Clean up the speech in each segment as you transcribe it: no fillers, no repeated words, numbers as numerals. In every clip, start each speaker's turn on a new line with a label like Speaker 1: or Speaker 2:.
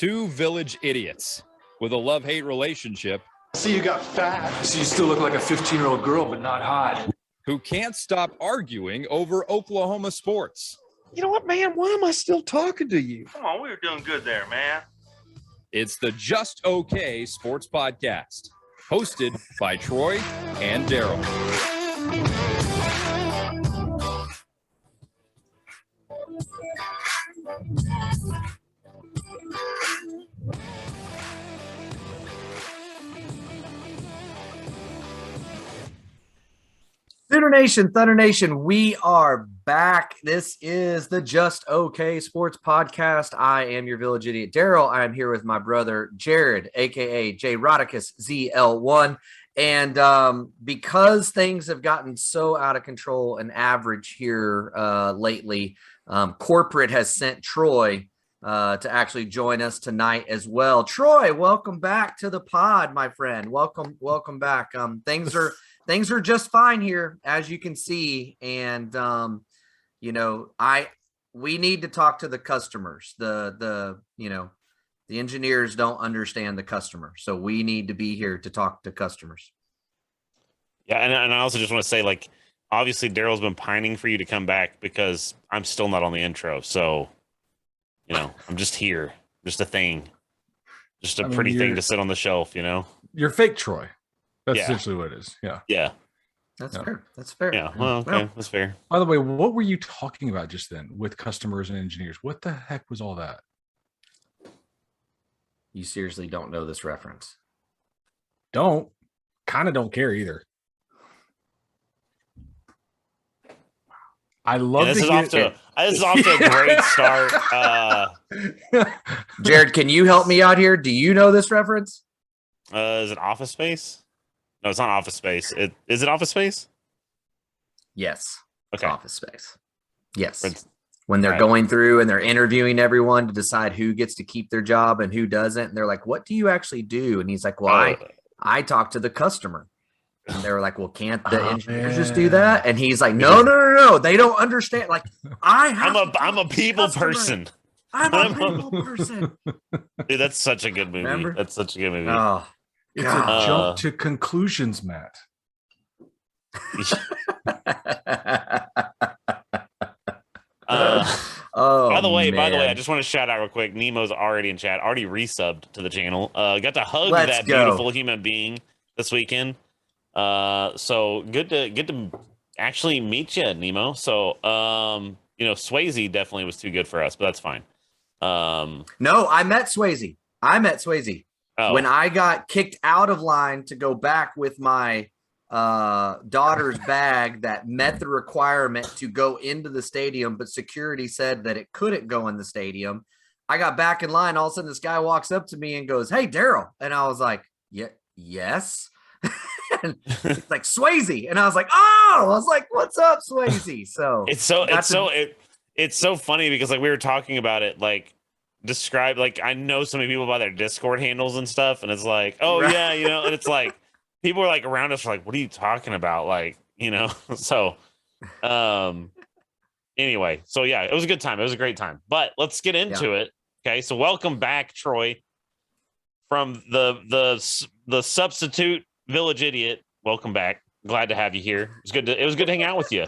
Speaker 1: Two village idiots with a love-hate relationship.
Speaker 2: See, you got fat. So you still look like a 15-year-old girl, but not hot.
Speaker 1: Who can't stop arguing over Oklahoma sports.
Speaker 3: You know what, man? Why am I still talking to you?
Speaker 4: Come on, we were doing good there, man.
Speaker 1: It's the Just Okay Sports Podcast, hosted by Troy and Daryl.
Speaker 3: Sooner Nation, Thunder Nation, we are back. This is the Just Okay Sports Podcast. I am your village idiot, Daryl. I am here with my brother, Jared, a.k.a. J. Rodicus, ZL1. And because things have gotten so out of control and average here lately, corporate has sent Troy to actually join us tonight as well. Troy, welcome back to the pod, my friend. Welcome back. Things are just fine here, as you can see. And, we need to talk to the customers. The engineers don't understand the customer. So we need to be here to talk to customers.
Speaker 4: Yeah. And I also just want to say, like, obviously Daryl's been pining for you to come back because I'm still not on the intro. So, I'm just here, just a thing, just a pretty thing to sit on the shelf,
Speaker 5: You're fake Troy. That's essentially what it is. Yeah.
Speaker 4: Yeah.
Speaker 3: That's fair. That's fair.
Speaker 4: Yeah. Well, okay. That's fair.
Speaker 5: By the way, what were you talking about just then with customers and engineers? What the heck was all that?
Speaker 3: You seriously don't know this reference?
Speaker 5: Don't care either. I love
Speaker 4: this is off to a great start.
Speaker 3: Jared, can you help me out here? Do you know this reference?
Speaker 4: Is it Office Space? No, it's not Office Space. Is it Office Space?
Speaker 3: Yes.
Speaker 4: Okay.
Speaker 3: Office Space. Yes. When they're going through and they're interviewing everyone to decide who gets to keep their job and who doesn't. And they're like, what do you actually do? And he's like, well, I talk to the customer. And they were like, well, can't the engineers just do that? And he's like, no. They don't understand. Like,
Speaker 4: I'm a people person.
Speaker 3: I'm a people person.
Speaker 4: Dude, that's such a good movie.
Speaker 3: Remember?
Speaker 4: That's such a good movie.
Speaker 3: Oh,
Speaker 5: it's a jump to conclusions, Matt.
Speaker 4: By the way, I just want to shout out real quick. Nemo's already in chat, already resubbed to the channel. Got to hug beautiful human being this weekend. So good to actually meet you, Nemo. So Swayze definitely was too good for us, but that's fine.
Speaker 3: No, I met Swayze. When I got kicked out of line to go back with my daughter's bag that met the requirement to go into the stadium, but security said that it couldn't go in the stadium. I got back in line. All of a sudden, this guy walks up to me and goes, "Hey, Daryl," and I was like, yes. And it's like Swayze, and I was like, "What's up, Swayze?" So
Speaker 4: it's so funny because like we were talking about it, like describe, like I know so many people by their Discord handles and stuff, and it's like, oh right. Yeah, and it's like people are like around us are like, what are you talking about? Like, so anyway, so yeah, it was a good time. It was a great time. But let's get into it. Okay, so welcome back, Troy, from the substitute village idiot. Welcome back. Glad to have you here. It was good to hang out with you.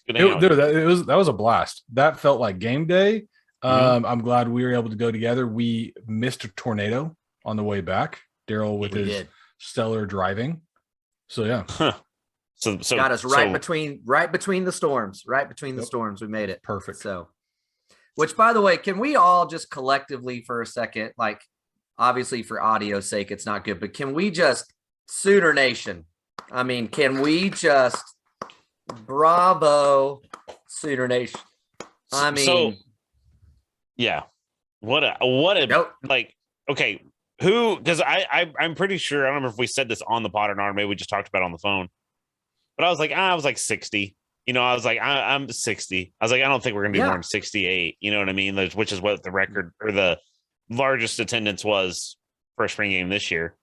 Speaker 5: That was a blast. That felt like game day. I'm glad we were able to go together. We missed a tornado on the way back. Daryl with his stellar driving. So yeah.
Speaker 4: Huh. So
Speaker 3: got us right between the storms. Right between the storms. We made it.
Speaker 5: Perfect.
Speaker 3: So which, by the way, can we all just collectively for a second, like obviously for audio's sake, it's not good, but can we just Sooner Nation? I mean, can we just bravo Sooner Nation? I mean,
Speaker 4: yeah. What a like, okay. Who, because I'm pretty sure, I don't remember if we said this on the pod or not, or maybe we just talked about it on the phone, but I was like 60. I was like, I'm 60. I was like, I don't think we're going to be more than 68. You know what I mean? Which is what the record or the largest attendance was for a spring game this year.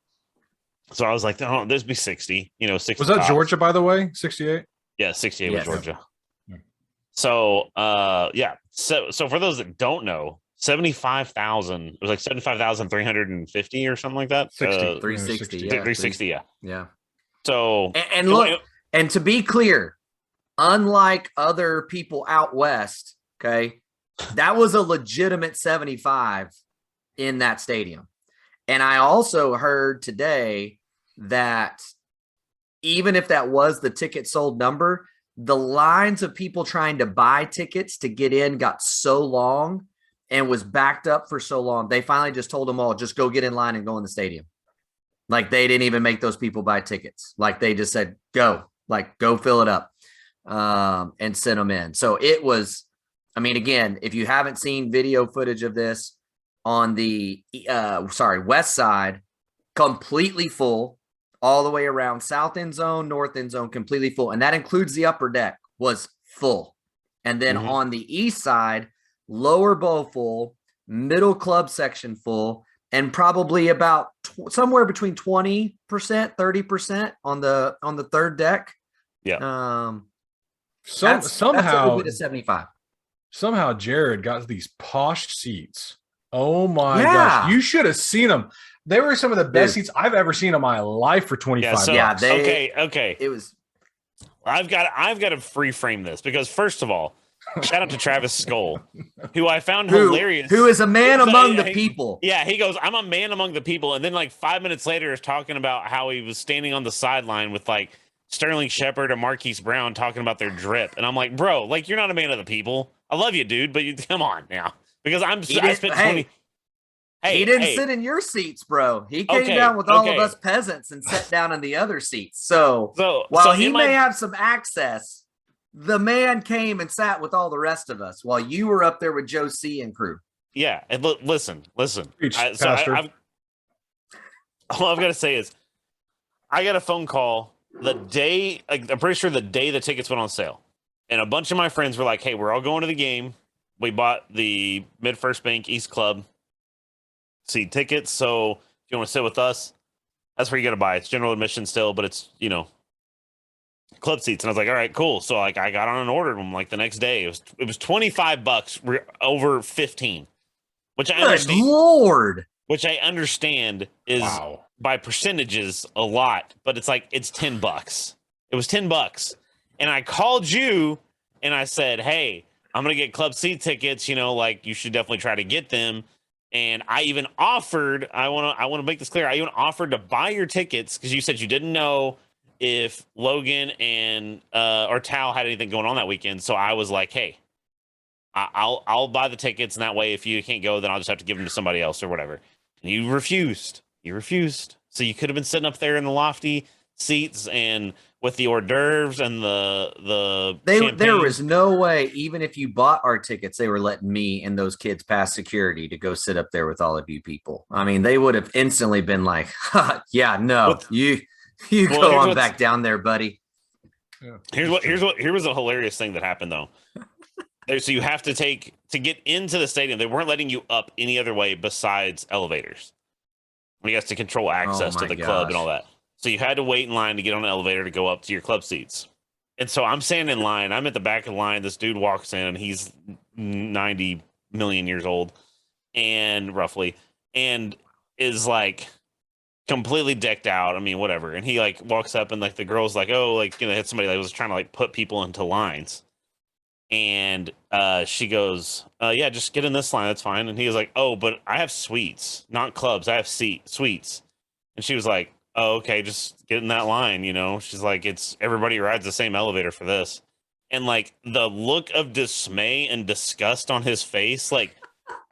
Speaker 4: So I was like, oh, this be 60. 60.
Speaker 5: Was that Georgia, by the way? 68?
Speaker 4: Yeah, 68 was Georgia. Yeah. So, So for those that don't know, 75,000. It was like 75,350 or something like that.
Speaker 3: 360. Yeah.
Speaker 4: 360. Yeah.
Speaker 3: Yeah.
Speaker 4: So
Speaker 3: and look, and to be clear, unlike other people out west, okay, that was a legitimate 75 in that stadium. And I also heard today that even if that was the ticket sold number, the lines of people trying to buy tickets to get in got so long and was backed up for so long. They finally just told them all, just go get in line and go in the stadium. Like they didn't even make those people buy tickets. Like they just said, go fill it up and send them in. So it was, I mean, again, if you haven't seen video footage of this on the, west side, completely full all the way around, south end zone, north end zone, completely full. And that includes the upper deck was full. And then on the east side, lower bowl full, middle club section full, and probably about somewhere between 20%, 30% on the third deck.
Speaker 4: Yeah.
Speaker 3: Somehow that's 75.
Speaker 5: Somehow Jared got these posh seats. Oh my gosh. You should have seen them. They were some of the best seats I've ever seen in my life for 25 bucks.
Speaker 4: Okay.
Speaker 3: It was.
Speaker 4: I've got to reframe this because first of all, shout out to Travis Skull, who I found hilarious.
Speaker 3: Who is a man among the people.
Speaker 4: Yeah, he goes, I'm a man among the people. And then like 5 minutes later is talking about how he was standing on the sideline with like Sterling Shepard and Marquise Brown talking about their drip. And I'm like, bro, like you're not a man of the people. I love you, dude, but come on now. Because I spent 20.
Speaker 3: He didn't sit in your seats, bro. He came down with all of us peasants and sat down in the other seats. So while he may have some access, the man came and sat with all the rest of us while you were up there with Joe C. and crew.
Speaker 4: Yeah. And listen.
Speaker 5: Pastor.
Speaker 4: All I've got to say is I got a phone call the day, like, I'm pretty sure the day the tickets went on sale. And a bunch of my friends were like, hey, we're all going to the game. We bought the Mid-First Bank East Club seat tickets. So if you want to sit with us, that's where you got to buy. It's general admission still, but it's, club seats. And I was like, all right, cool. So like I got on and ordered them like the next day. It was $25 over 15, which I understand.
Speaker 3: Good Lord.
Speaker 4: Which I understand is by percentages a lot, but it's like it's $10. It was $10. And I called you and I said, hey, I'm going to get club seat tickets, like you should definitely try to get them. And I even offered, I want to make this clear. I even offered to buy your tickets because you said you didn't know if Logan and or Tal had anything going on that weekend. So I was like, hey, I'll buy the tickets. And that way, if you can't go, then I'll just have to give them to somebody else or whatever. And you refused. So you could have been sitting up there in the lofty seats and with the hors d'oeuvres and the
Speaker 3: there was no way, even if you bought our tickets, they were letting me and those kids past security to go sit up there with all of you people. I mean, they would have instantly been like, yeah, no, you go on back down there, buddy.
Speaker 4: Yeah. Here was a hilarious thing that happened though. So you have to get into the stadium. They weren't letting you up any other way besides elevators. I guess to control access to the club and all that. So you had to wait in line to get on an elevator to go up to your club seats. And so I'm standing in line. I'm at the back of the line. This dude walks in and he's 90 million years old and roughly, and is like completely decked out. I mean, whatever. And he like walks up and like the girl's like, oh, like, had somebody that was trying to like put people into lines. And she goes, yeah, just get in this line. That's fine. And he was like, oh, but I have suites, not clubs. I have suites. And she was like, oh, okay, just get in that line. She's like, it's everybody rides the same elevator for this. And like the look of dismay and disgust on his face, like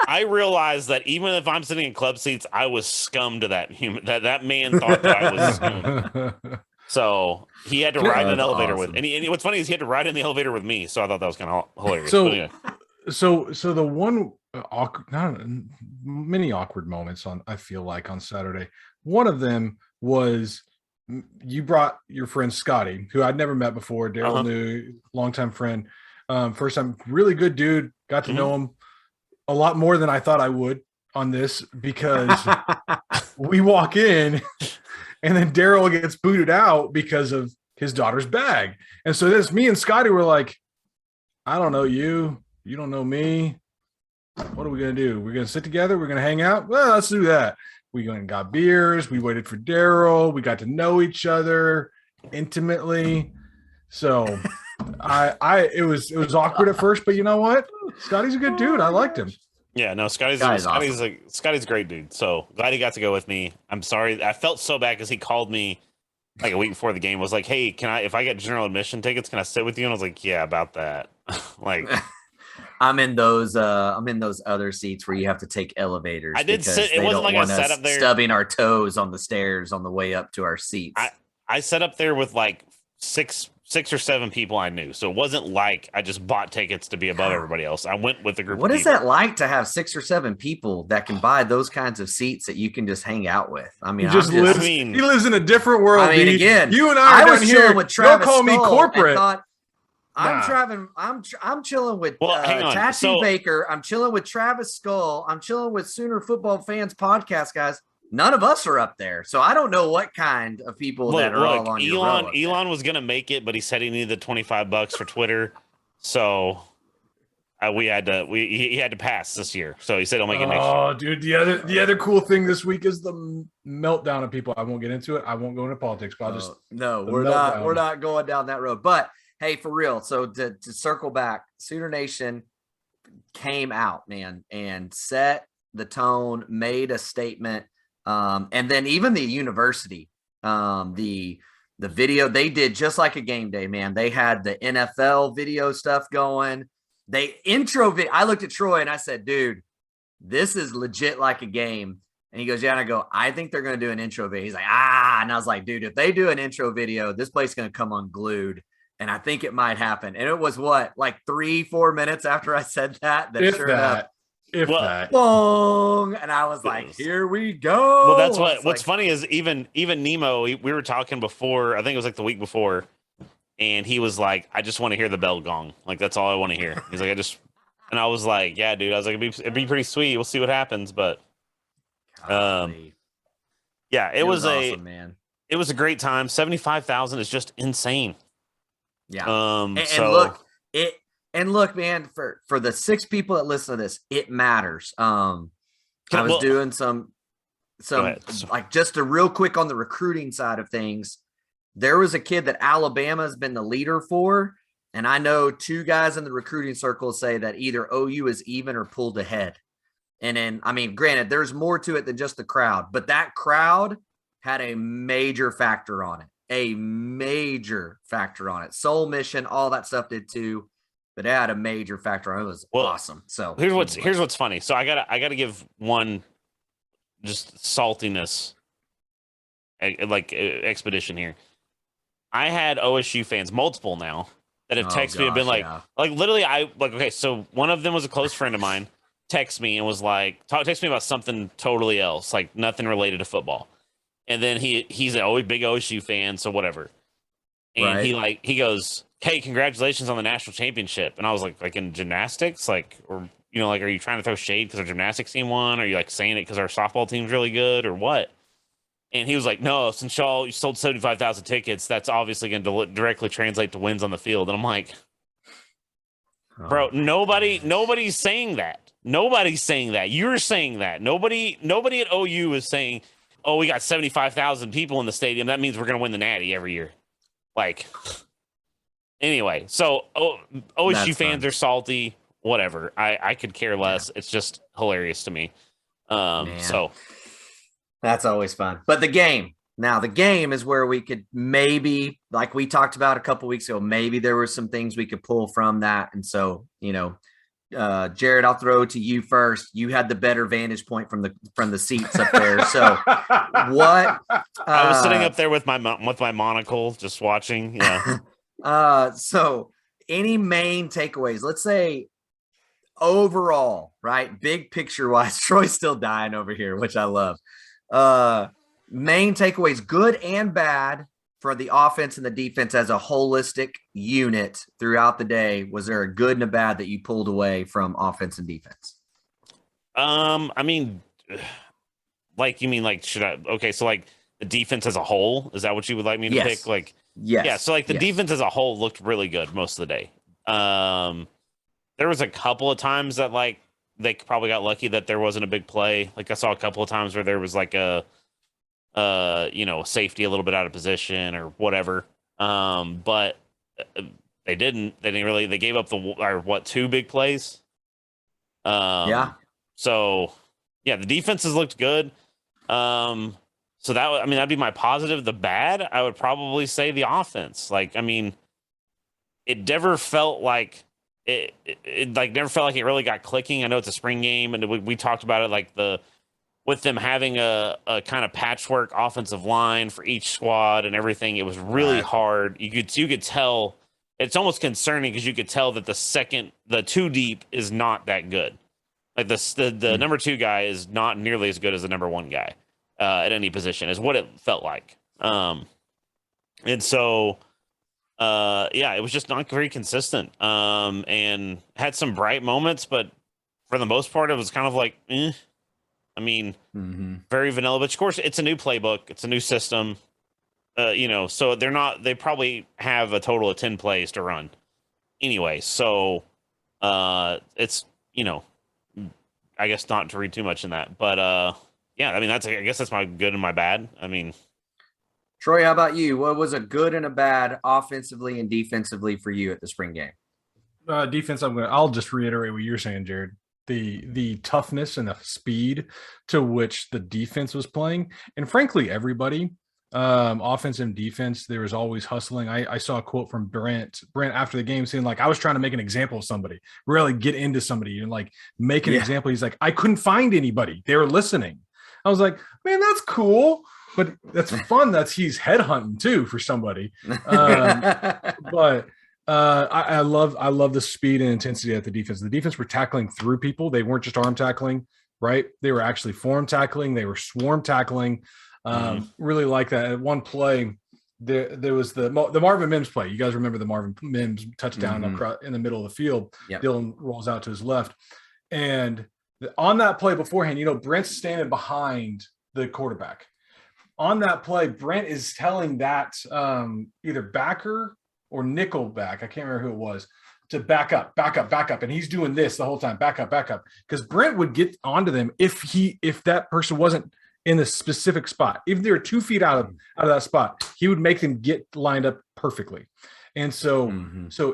Speaker 4: I realized that even if I'm sitting in club seats, I was scum to that human. That man thought that I was scum. So he had to ride in an elevator with, and what's funny is he had to ride in the elevator with me. So I thought that was kind of hilarious.
Speaker 5: So, anyway. so the one many awkward moments I feel like on Saturday. One of them was you brought your friend Scotty, who I'd never met before. Daryl knew, longtime friend. First time, really good dude. Got to know him a lot more than I thought I would on this because we walk in. And then Daryl gets booted out because of his daughter's bag. And so me and Scotty were like, I don't know you. You don't know me. what are we going to do? We're going to sit together. We're going to hang out. Well, let's do that. We went and got beers. We waited for Daryl. We got to know each other intimately. So it was awkward at first, but you know what? Scotty's a good dude. I liked him.
Speaker 4: Yeah, no, Scotty's a great dude. So glad he got to go with me. I'm sorry. I felt so bad because he called me like a week before the game, was like, hey, if I get general admission tickets, can I sit with you? And I was like, yeah, about that. Like,
Speaker 3: I'm in those other seats where you have to take elevators.
Speaker 4: I did sit. It wasn't like I sat up there
Speaker 3: stubbing our toes on the stairs on the way up to our seats.
Speaker 4: I sat up there with like six or seven people I knew. So it wasn't like I just bought tickets to be above everybody else. I went with a group of people.
Speaker 3: What is that like to have 6 or 7 people that can buy those kinds of seats that you can just hang out with? I mean,
Speaker 5: he lives in a different world.
Speaker 3: I mean, again,
Speaker 5: you and I
Speaker 3: was chilling with Travis.
Speaker 5: Don't call me corporate.
Speaker 3: I'm chilling with Tattoo Baker. I'm chilling with Travis Skull. I'm chilling with Sooner Football Fans podcast guys. None of us are up there, so I don't know what kind of people that are all on your row.
Speaker 4: Elon was gonna make it, but he said he needed the $25 for Twitter, so he had to pass this year. So he said he'll make it next year.
Speaker 5: Oh, dude, the other cool thing this week is the meltdown of people. I won't get into it. I won't go into politics, but
Speaker 3: we're not going down that road. But hey, for real. So to circle back, Sooner Nation came out, man, and set the tone, made a statement. And then even the university, the video they did just like a game day, man. They had the NFL video stuff going. I looked at Troy and I said, dude, this is legit like a game. And he goes, yeah. And I go, I think they're going to do an intro video. He's like, and I was like, dude, if they do an intro video, this place is going to come unglued. And I think it might happen. And it was like 3-4 minutes after I said that sure enough. Boom, and I was like, here we go.
Speaker 4: Well, that's what's funny is even Nemo, we were talking before, I think it was like the week before, and he was like, I just want to hear the bell gong. Like, that's all I want to hear. He's like, and I was like, yeah, dude. I was like, it'd be pretty sweet. We'll see what happens. But yeah, it was awesome, man. It was a great time. 75,000 is just insane.
Speaker 3: Yeah. And look, man, for the 6 people that listen to this, it matters. I was doing some like just a real quick on the recruiting side of things. There was a kid that Alabama has been the leader for, and I know 2 guys in the recruiting circle say that either OU is even or pulled ahead. And then, I mean, granted, there's more to it than just the crowd, but that crowd had a major factor on it. Soul Mission, all that stuff did too. But it had a major factor. It was awesome. So
Speaker 4: here's what's funny. So I gotta give one just saltiness expedition here. I had OSU fans, multiple now, that have texted me and been like literally okay, so one of them was a close friend of mine, text me and was like, text me about something totally else, like nothing related to football. And then he's a big OSU fan, so whatever. And he goes, hey, congratulations on the national championship. And I was like in gymnastics, are you trying to throw shade because our gymnastics team won? Are you like saying it because our softball team's really good or what? And he was like, no, since you sold 75,000 tickets, that's obviously going to directly translate to wins on the field. And I'm like, bro, nobody's saying that. Nobody's saying that. You're saying that. Nobody at OU is saying, oh, we got 75,000 people in the stadium. That means we're going to win the Natty every year. Anyway, so OSU fans are salty, whatever. I could care less. It's just hilarious to me. So
Speaker 3: that's always fun. But the game is where we could maybe, like we talked about a couple weeks ago, maybe there were some things we could pull from that. And so, Jared, I'll throw it to you first. You had the better vantage point from the seats up there. So what?
Speaker 4: I was sitting up there with my monocle, just watching. Yeah.
Speaker 3: So any main takeaways? Let's say overall, right? Big picture wise, Troy's still dying over here, which I love. Main takeaways, good and bad, for the offense and the defense as a holistic unit throughout the day. Was there a good and a bad that you pulled away from offense and defense?
Speaker 4: I mean, should I? Okay, so the defense as a whole, is that what you would like me to pick?
Speaker 3: Yes.
Speaker 4: Yeah. So the defense as a whole looked really good most of the day. There was a couple of times that they probably got lucky that there wasn't a big play. Like I saw a couple of times where there was like a safety a little bit out of position or whatever. But they didn't really, they gave up two big plays.
Speaker 3: Yeah.
Speaker 4: So yeah, the defenses looked good. So that'd be my positive. The bad, I would probably say the offense. Like, I mean, it never felt like it never felt like it really got clicking. I know it's a spring game, and we talked about it, like with them having a kind of patchwork offensive line for each squad and everything. It was really hard. You could tell. It's almost concerning because you could tell that the two deep is not that good. Like the number 2 guy is not nearly as good as the number 1 guy at any position, is what it felt like. And so, it was just not very consistent. And had some bright moments, but for the most part, it was kind of like, eh. I mean, very vanilla. But of course, it's a new playbook, it's a new system. So they probably have a total of 10 plays to run anyway. So, it's, I guess not to read too much in that, but I mean, I guess that's my good and my bad. I mean,
Speaker 3: Troy, how about you? What was a good and a bad offensively and defensively for you at the spring game?
Speaker 5: Defense, I'll just reiterate what you're saying, Jared. The toughness and the speed to which the defense was playing, and frankly, everybody, offense and defense, there was always hustling. I saw a quote from Brent after the game saying, like, I was trying to make an example of somebody, really get into somebody and like make an example. He's like, I couldn't find anybody. They were listening. I was like, man, that's cool, but that's fun. He's headhunting too for somebody. But I love the speed and intensity at the defense. The defense were tackling through people. They weren't just arm tackling, right? They were actually form tackling. They were swarm tackling. Really like that. At one play, there was the Marvin Mims play. You guys remember the Marvin Mims touchdown in the middle of the field. Yep. Dylan rolls out to his left. And on that play beforehand, Brent's standing behind the quarterback. On that play, Brent is telling that either backer or nickel back, I can't remember who it was, to back up. And he's doing this the whole time, back up. Because Brent would get onto them if that person wasn't in a specific spot. If they were 2 feet out of that spot, he would make them get lined up perfectly. And so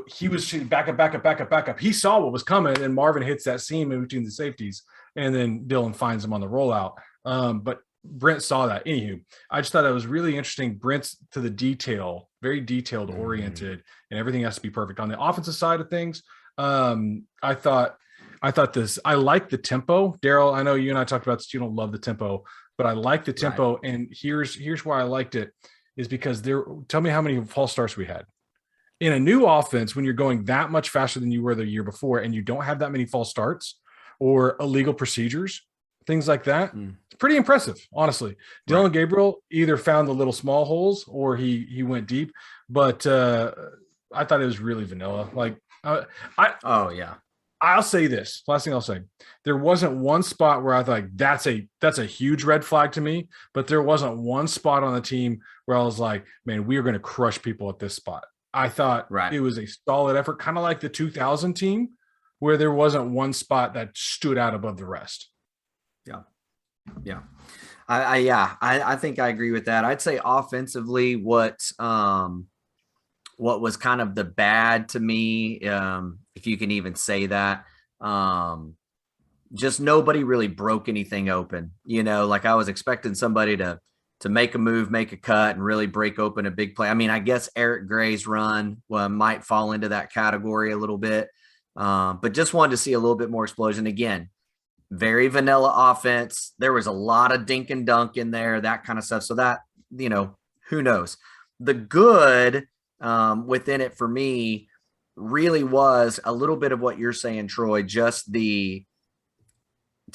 Speaker 5: he was shooting back up. He saw what was coming, and Marvin hits that seam in between the safeties, and then Dylan finds him on the rollout. But Brent saw that. Anywho, I just thought it was really interesting. Brent's to the detail, very detailed oriented, and everything has to be perfect. On the offensive side of things, I thought I like the tempo. Daryl, I know you and I talked about this. You don't love the tempo, but I like the tempo. Right. And here's why I liked it is because tell me how many false starts we had. In a new offense, when you're going that much faster than you were the year before, and you don't have that many false starts or illegal procedures, things like that, it's pretty impressive, honestly. Dylan Gabriel either found the little small holes or he went deep, but I thought it was really vanilla. Like, I'll say this. Last thing I'll say, there wasn't one spot where I thought that's a huge red flag to me, but there wasn't one spot on the team where I was like, man, we are going to crush people at this spot. I thought it was a solid effort, kind of like the 2000 team, where there wasn't one spot that stood out above the rest.
Speaker 3: Yeah. I think I agree with that. I'd say offensively, what was kind of the bad to me, if you can even say that, just nobody really broke anything open. Like I was expecting somebody to make a move, make a cut, and really break open a big play. I mean, I guess Eric Gray's run might fall into that category a little bit, but just wanted to see a little bit more explosion. Again, very vanilla offense. There was a lot of dink and dunk in there, that kind of stuff. So that, who knows? The good within it for me really was a little bit of what you're saying, Troy, just to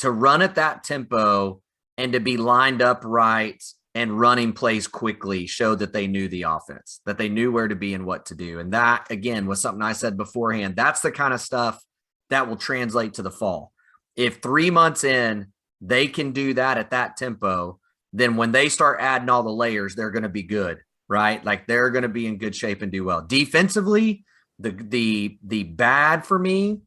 Speaker 3: run at that tempo and to be lined up right and running plays quickly showed that they knew the offense, that they knew where to be and what to do. And that, again, was something I said beforehand. That's the kind of stuff that will translate to the fall. If 3 months in, they can do that at that tempo, then when they start adding all the layers, they're going to be good, right? Like they're going to be in good shape and do well. Defensively, the bad for me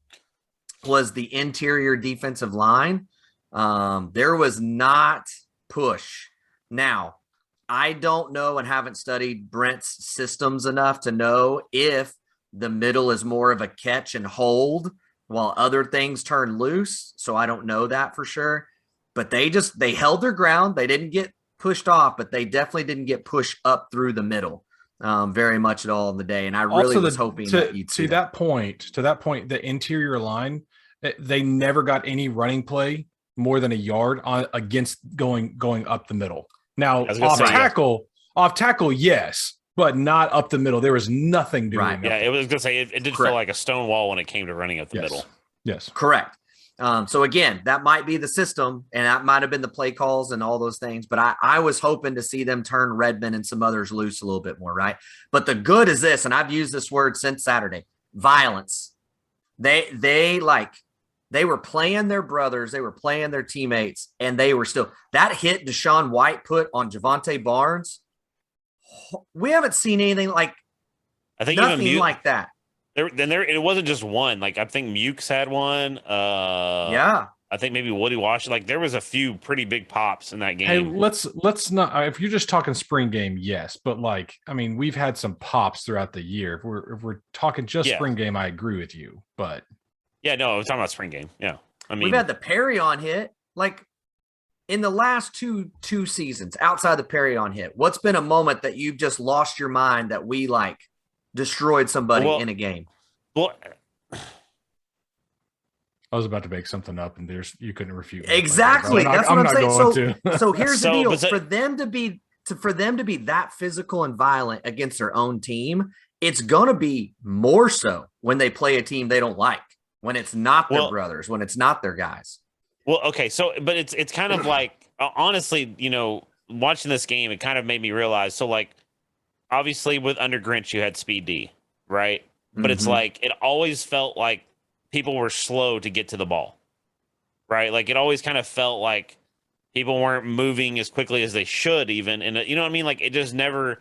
Speaker 3: was the interior defensive line. There was not push. Now, I don't know and haven't studied Brent's systems enough to know if the middle is more of a catch and hold while other things turn loose. So I don't know that for sure. But they held their ground. They didn't get pushed off, but they definitely didn't get pushed up through the middle very much at all in the day. And I really was hoping that you'd see
Speaker 5: that point, the interior line, they never got any running play more than a yard against going up the middle. Now off tackle, yes, but not up the middle. There was nothing doing.
Speaker 4: Right. Yeah, it was gonna say it did feel like a stone wall when it came to running up the middle.
Speaker 5: Yes,
Speaker 3: correct. So again, that might be the system, and that might have been the play calls and all those things. But I was hoping to see them turn Redmond and some others loose a little bit more, right? But the good is this, and I've used this word since Saturday: violence. They were playing their brothers, they were playing their teammates, and they were still that hit Deshaun White put on Javante Barnes. We haven't seen anything like nothing like that.
Speaker 4: It wasn't just one. Like I think Mukes had one.
Speaker 3: Yeah.
Speaker 4: I think maybe Woody Washington. Like there was a few pretty big pops in that game.
Speaker 5: Hey, let's not. If you're just talking spring game, yes, but like I mean, we've had some pops throughout the year. If we're talking just spring game, I agree with you. But
Speaker 4: yeah, no, I'm talking about spring game. Yeah, I mean,
Speaker 3: we've had the Perry on hit like in the last two seasons outside the Perry on hit. What's been a moment that you've just lost your mind that we like destroyed somebody in a game?
Speaker 4: Well,
Speaker 5: I was about to make something up, and you couldn't refute me.
Speaker 3: Exactly. That's what I'm saying. So here's the deal:
Speaker 4: for
Speaker 3: them to be that physical and violent against their own team, it's gonna be more so when they play a team they don't like, when it's not their brothers, when it's not their guys.
Speaker 4: Well, okay, so but it's kind of like honestly, watching this game, it kind of made me realize. So like, obviously with under Grinch, you had Speed D, right? But it's like it always felt like people were slow to get to the ball, right? Like it always kind of felt like people weren't moving as quickly as they should even. And you know what I mean? Like it just never,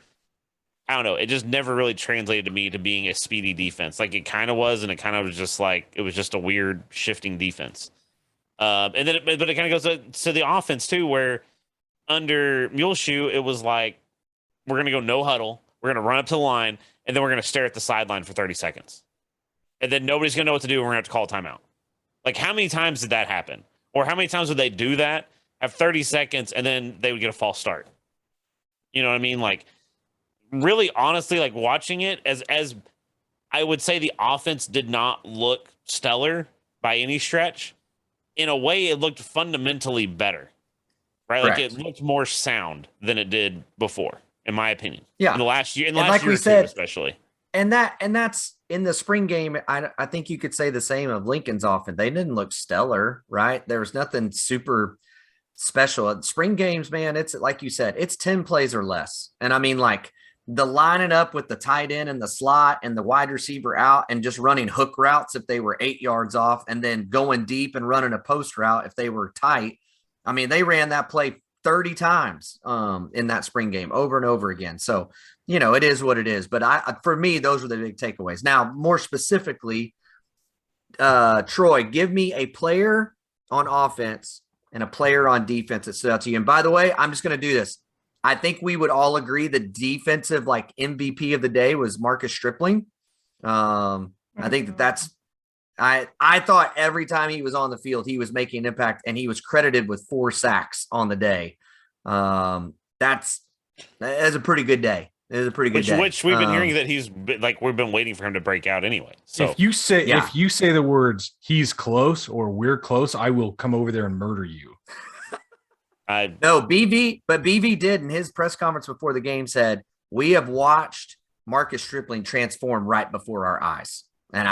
Speaker 4: I don't know. It just never really translated to me to being a speedy defense. Like it kind of was. And it kind of was just like, it was just a weird shifting defense. But it kind of goes to the offense too, where under Muleshoe, it was like, we're going to go no huddle. We're going to run up to the line and then we're going to stare at the sideline for 30 seconds. And then nobody's going to know what to do. And we're going to have to call a timeout. Like, how many times did that happen? Or how many times would they do that, have 30 seconds, and then they would get a false start? You know what I mean? Like, really, honestly, like, watching it, as I would say the offense did not look stellar by any stretch. In a way, it looked fundamentally better, right?
Speaker 3: Correct.
Speaker 4: Like, it looked more sound than it did before, in my opinion.
Speaker 3: Yeah.
Speaker 4: In the last year,
Speaker 3: like we said,
Speaker 4: especially.
Speaker 3: And that's in the spring game. I think you could say the same of Lincoln's offense. They didn't look stellar, right? There was nothing super special. At spring games, man, it's like you said, it's 10 plays or less. And I mean, like the lining up with the tight end and the slot and the wide receiver out and just running hook routes if they were 8 yards off, and then going deep and running a post route if they were tight. I mean, they ran that play 30 times in that spring game over and over again. So, it is what it is. But for me, those were the big takeaways. Now, more specifically, Troy, give me a player on offense and a player on defense that stood out to you. And by the way, I'm just going to do this. I think we would all agree the defensive MVP of the day was Marcus Stripling. I think that's I thought every time he was on the field, he was making an impact, and he was credited with 4 sacks on the day. That's a pretty good day. It was a pretty good day.
Speaker 4: Which we've been hearing that we've been waiting for him to break out anyway. So
Speaker 5: if you say the words "he's close" or "we're close," I will come over there and murder you.
Speaker 3: No, BV did in his press conference before the game said, "We have watched Marcus Stripling transform right before our eyes," and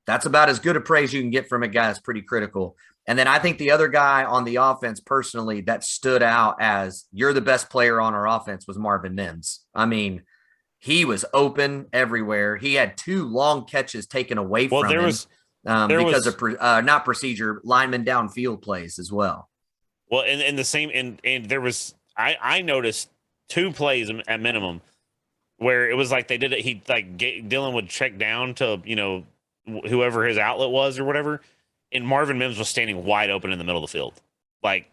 Speaker 3: that's about as good a praise you can get from a guy that's pretty critical. And then I think the other guy on the offense personally that stood out as you're the best player on our offense was Marvin Mims. I mean, he was open everywhere. He had 2 long catches taken away from him because of not procedure, lineman downfield plays as well.
Speaker 4: Well, and the same, and there was, I noticed 2 plays at minimum where it was like they did it. Dylan would check down to, whoever his outlet was or whatever, and Marvin Mims was standing wide open in the middle of the field, like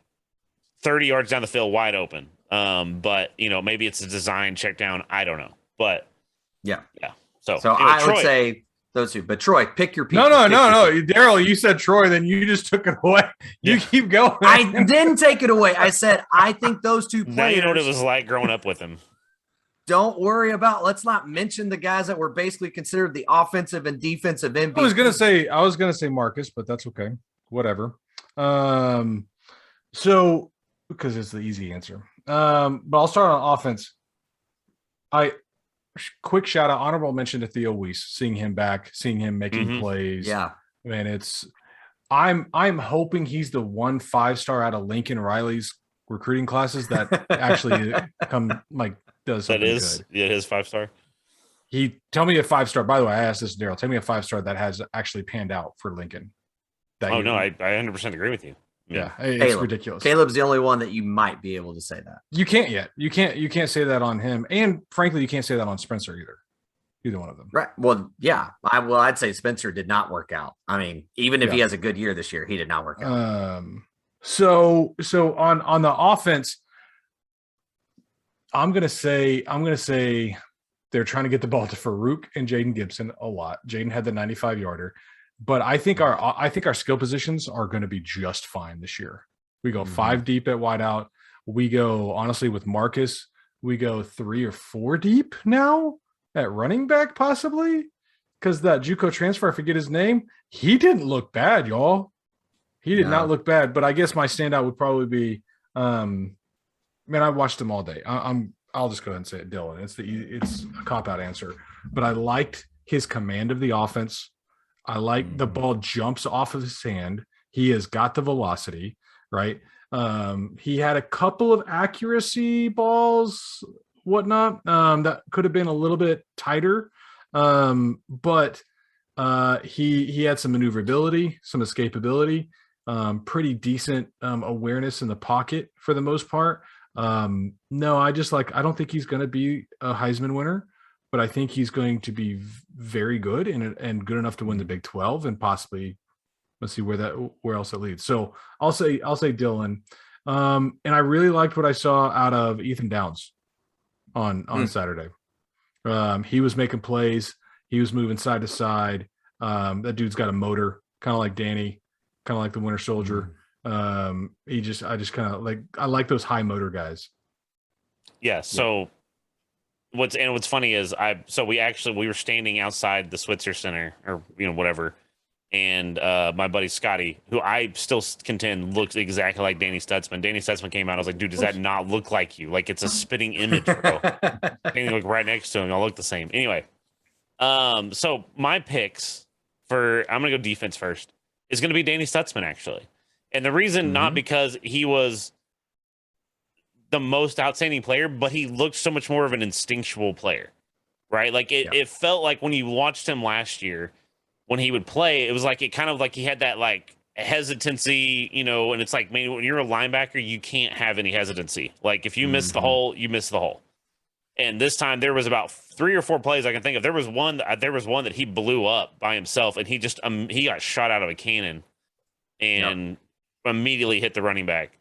Speaker 4: 30 yards down the field, wide open. But maybe it's a design check down. I don't know, but
Speaker 3: yeah.
Speaker 4: So
Speaker 3: anyway, I would say those two. But Troy, pick your people.
Speaker 5: No. Daryl, you said Troy, then you just took it away. You keep going.
Speaker 3: I didn't take it away. I said I think those two players.
Speaker 4: Now you know what it was like growing up with him.
Speaker 3: Don't worry about. Let's not mention the guys that were basically considered the offensive and defensive MVP.
Speaker 5: I was gonna say Marcus, but that's okay. Whatever. So because it's the easy answer. But I'll start on offense. Quick shout out, honorable mention to Theo Weiss, seeing him back, seeing him making plays.
Speaker 3: Yeah.
Speaker 5: Man, I'm hoping he's the 1 5-star out of Lincoln Riley's recruiting classes that actually does something good.
Speaker 4: Yeah, his 5-star.
Speaker 5: Tell me a 5-star. By the way, I asked this to Daryl. Tell me a 5-star that has actually panned out for Lincoln.
Speaker 4: I 100% agree with you.
Speaker 5: Yeah, it's ridiculous.
Speaker 3: Caleb's the only one that you might be able to say that.
Speaker 5: You can't yet. You can't say that on him, and frankly, you can't say that on Spencer either one of them.
Speaker 3: Right. Well, yeah. I'd say Spencer did not work out. I mean, even if he has a good year this year, he did not work out.
Speaker 5: So on the offense, I'm gonna say they're trying to get the ball to Farouk and Jaden Gibson a lot. Jaden had the 95-yarder. But I think our skill positions are going to be just fine this year. We go 5 deep at wideout. We go, honestly, with Marcus, we go 3 or 4 deep now at running back, possibly, because that JUCO transfer, I forget his name, he didn't look bad, y'all. He did not look bad. But I guess my standout would probably be, man, I watched him all day. I'll just go ahead and say it, Dylan. It's a cop-out answer, but I liked his command of the offense. I like the ball jumps off of his hand. He has got the velocity, right? He had a couple of accuracy balls, whatnot, that could have been a little bit tighter. But he had some maneuverability, some escapability, pretty decent awareness in the pocket for the most part. No, I don't think he's going to be a Heisman winner, but I think he's going to be very good and good enough to win the Big 12 and possibly let's see where else it leads. So I'll say Dylan. And I really liked what I saw out of Ethan Downs on Saturday. He was making plays. He was moving side to side. That dude's got a motor, kind of like Danny, kind of like the Winter Soldier. I just kind of I like those high motor guys.
Speaker 4: Yeah. So what's funny is we were standing outside the Switzer Center or whatever, and my buddy Scotty, who I still contend looks exactly like Danny Stutzman. Danny Stutzman came out. I was like, dude, does that not look like you? Like, it's a spitting image, bro. Danny looked right next to him. Y'all look the same. Anyway, so my picks I'm gonna go defense first. Is gonna be Danny Stutzman actually, and the reason not because he was the most outstanding player, but he looked so much more of an instinctual player, right? Like it felt like when you watched him last year, when he would play, it was like, it kind of like he had that like hesitancy, and it's like, man, when you're a linebacker, you can't have any hesitancy. Like if you miss the hole, you miss the hole. And this time there was about 3 or 4 plays I can think of. There was one that he blew up by himself, and he just he got shot out of a cannon and immediately hit the running back.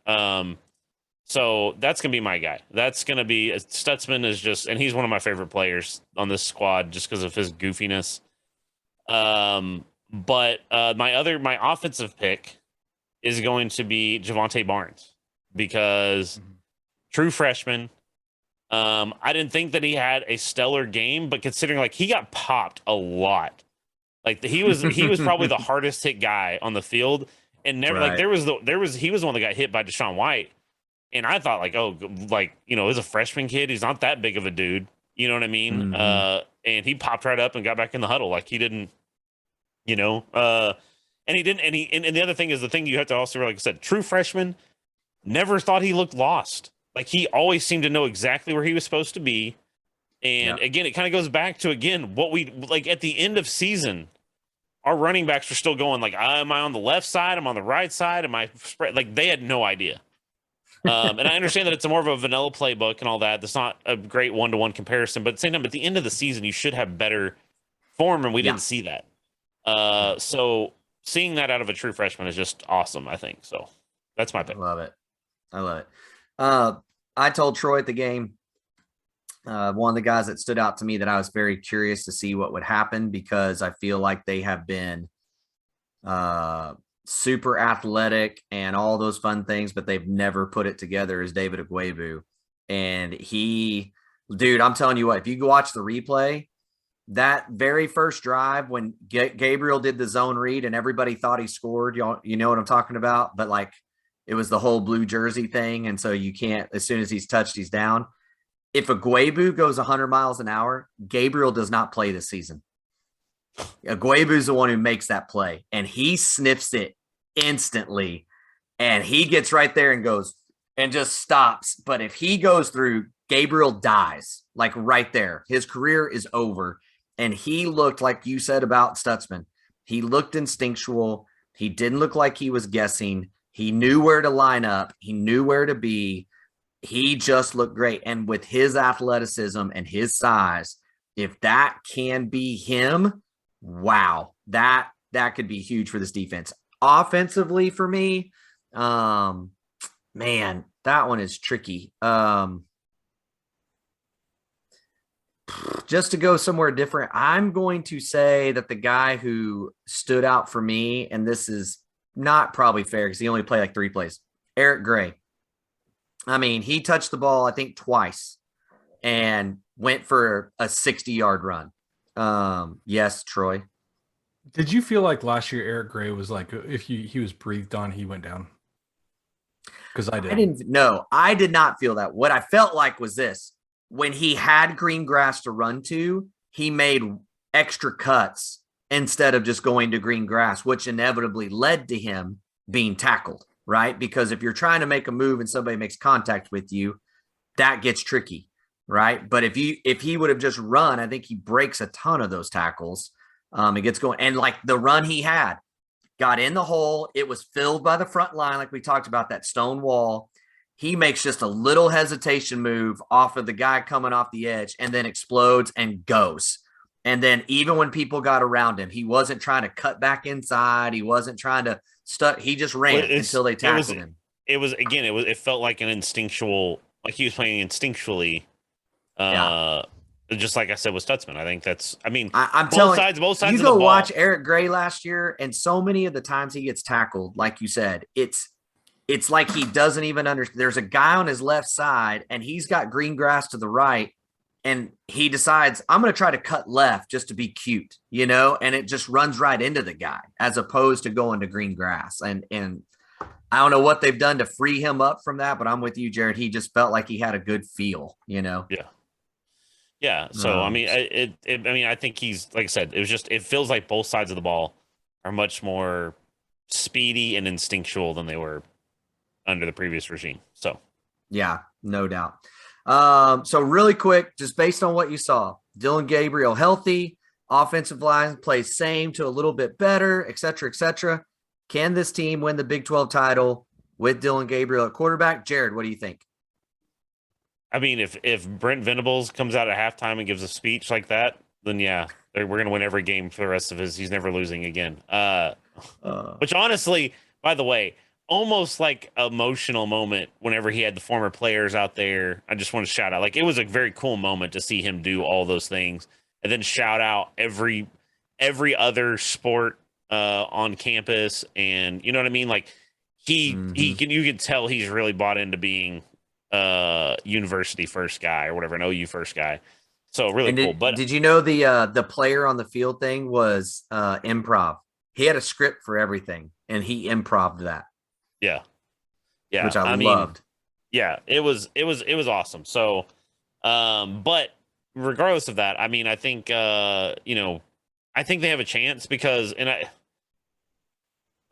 Speaker 4: So that's going to be my guy. That's going to be Stutzman and he's one of my favorite players on this squad just because of his goofiness. But my offensive pick is going to be Javante Barnes because true freshman. I didn't think that he had a stellar game, but considering like he got popped a lot, like he was probably the hardest hit guy on the field, and never like he was the one that got hit by Deshaun White. And I thought as a freshman kid, he's not that big of a dude. You know what I mean? And he popped right up and got back in the huddle. Like he didn't, and he didn't. And the other thing is the thing you have to also, like I said, true freshman, never thought he looked lost. Like he always seemed to know exactly where he was supposed to be. And again, it kind of goes back to, what we like at the end of season, our running backs were still going like, am I on the left side? Am I on the right side? Am I spread? Like they had no idea. And I understand that it's more of a vanilla playbook and all that. That's not a great one-to-one comparison, but at the same time, at the end of the season, you should have better form, and we didn't see that. So seeing that out of a true freshman is just awesome, I think. So that's my pick.
Speaker 3: I love it. I told Troy at the game, one of the guys that stood out to me that I was very curious to see what would happen, because I feel like they have been super athletic and all those fun things, but they've never put it together, is David Agwebu. And dude, I'm telling you what, if you go watch the replay, that very first drive when Gabriel did the zone read and everybody thought he scored, you know what I'm talking about? But like, it was the whole blue jersey thing. And so you can't, as soon as he's touched, he's down. If Agwebu goes 100 miles an hour, Gabriel does not play this season. Agwebu's the one who makes that play, and he sniffs it instantly. And he gets right there and goes and just stops. But if he goes through, Gabriel dies, like right there. His career is over. And he looked, like you said about Stutzman, he looked instinctual. He didn't look like he was guessing. He knew where to line up. He knew where to be. He just looked great. And with his athleticism and his size, if that can be him, wow, that could be huge for this defense. Offensively for me, man, that one is tricky. Just to go somewhere different, I'm going to say that the guy who stood out for me, and this is not probably fair because he only played like 3 plays, Eric Gray. I mean, he touched the ball, I think, twice and went for a 60-yard run. Yes, Troy.
Speaker 5: Did you feel like last year Eric Gray was like, if he was breathed on, he went down? Because I didn't.
Speaker 3: I did not feel that. What I felt like was this. When he had green grass to run to, he made extra cuts instead of just going to green grass, which inevitably led to him being tackled, right? Because if you're trying to make a move and somebody makes contact with you, that gets tricky, right? But if he would have just run, I think he breaks a ton of those tackles. It gets going. And like the run he had, got in the hole. It was filled by the front line, like we talked about, that stone wall. He makes just a little hesitation move off of the guy coming off the edge and then explodes and goes. And then even when people got around him, he wasn't trying to cut back inside. He wasn't trying to he just ran until they tackled him.
Speaker 4: It felt like an instinctual, like he was playing instinctually. Just like I said with Stutzman. I think I'm
Speaker 3: telling
Speaker 4: both sides
Speaker 3: you,
Speaker 4: of the ball.
Speaker 3: Watch Eric Gray last year, and so many of the times he gets tackled, like you said, it's like he doesn't even understand. There's a guy on his left side, and he's got green grass to the right, and he decides, I'm going to try to cut left just to be cute, and it just runs right into the guy as opposed to going to green grass. And I don't know what they've done to free him up from that, but I'm with you, Jared. He just felt like he had a good feel,
Speaker 4: Yeah. So, I think he's, like I said, it feels like both sides of the ball are much more speedy and instinctual than they were under the previous regime. So,
Speaker 3: yeah, no doubt. So really quick, just based on what you saw, Dylan Gabriel healthy, offensive line plays same to a little bit better, et cetera, et cetera. Can this team win the Big 12 title with Dylan Gabriel at quarterback? Jared, what do you think?
Speaker 4: I mean, if Brent Venables comes out at halftime and gives a speech like that, then yeah, we're going to win every game for the rest of he's never losing again. Which honestly, by the way, almost like emotional moment whenever he had the former players out there. I just want to shout out, like, it was a very cool moment to see him do all those things and then shout out every other sport on campus. And you know what I mean? Like you can tell he's really bought into being university first guy or whatever, an OU first guy. So really cool. But
Speaker 3: did you know the player on the field thing was improv? He had a script for everything and he improv'd that.
Speaker 4: Yeah.
Speaker 3: Which I loved.
Speaker 4: Yeah, it was awesome. So, but regardless of that, I mean, I think, I think they have a chance because, and I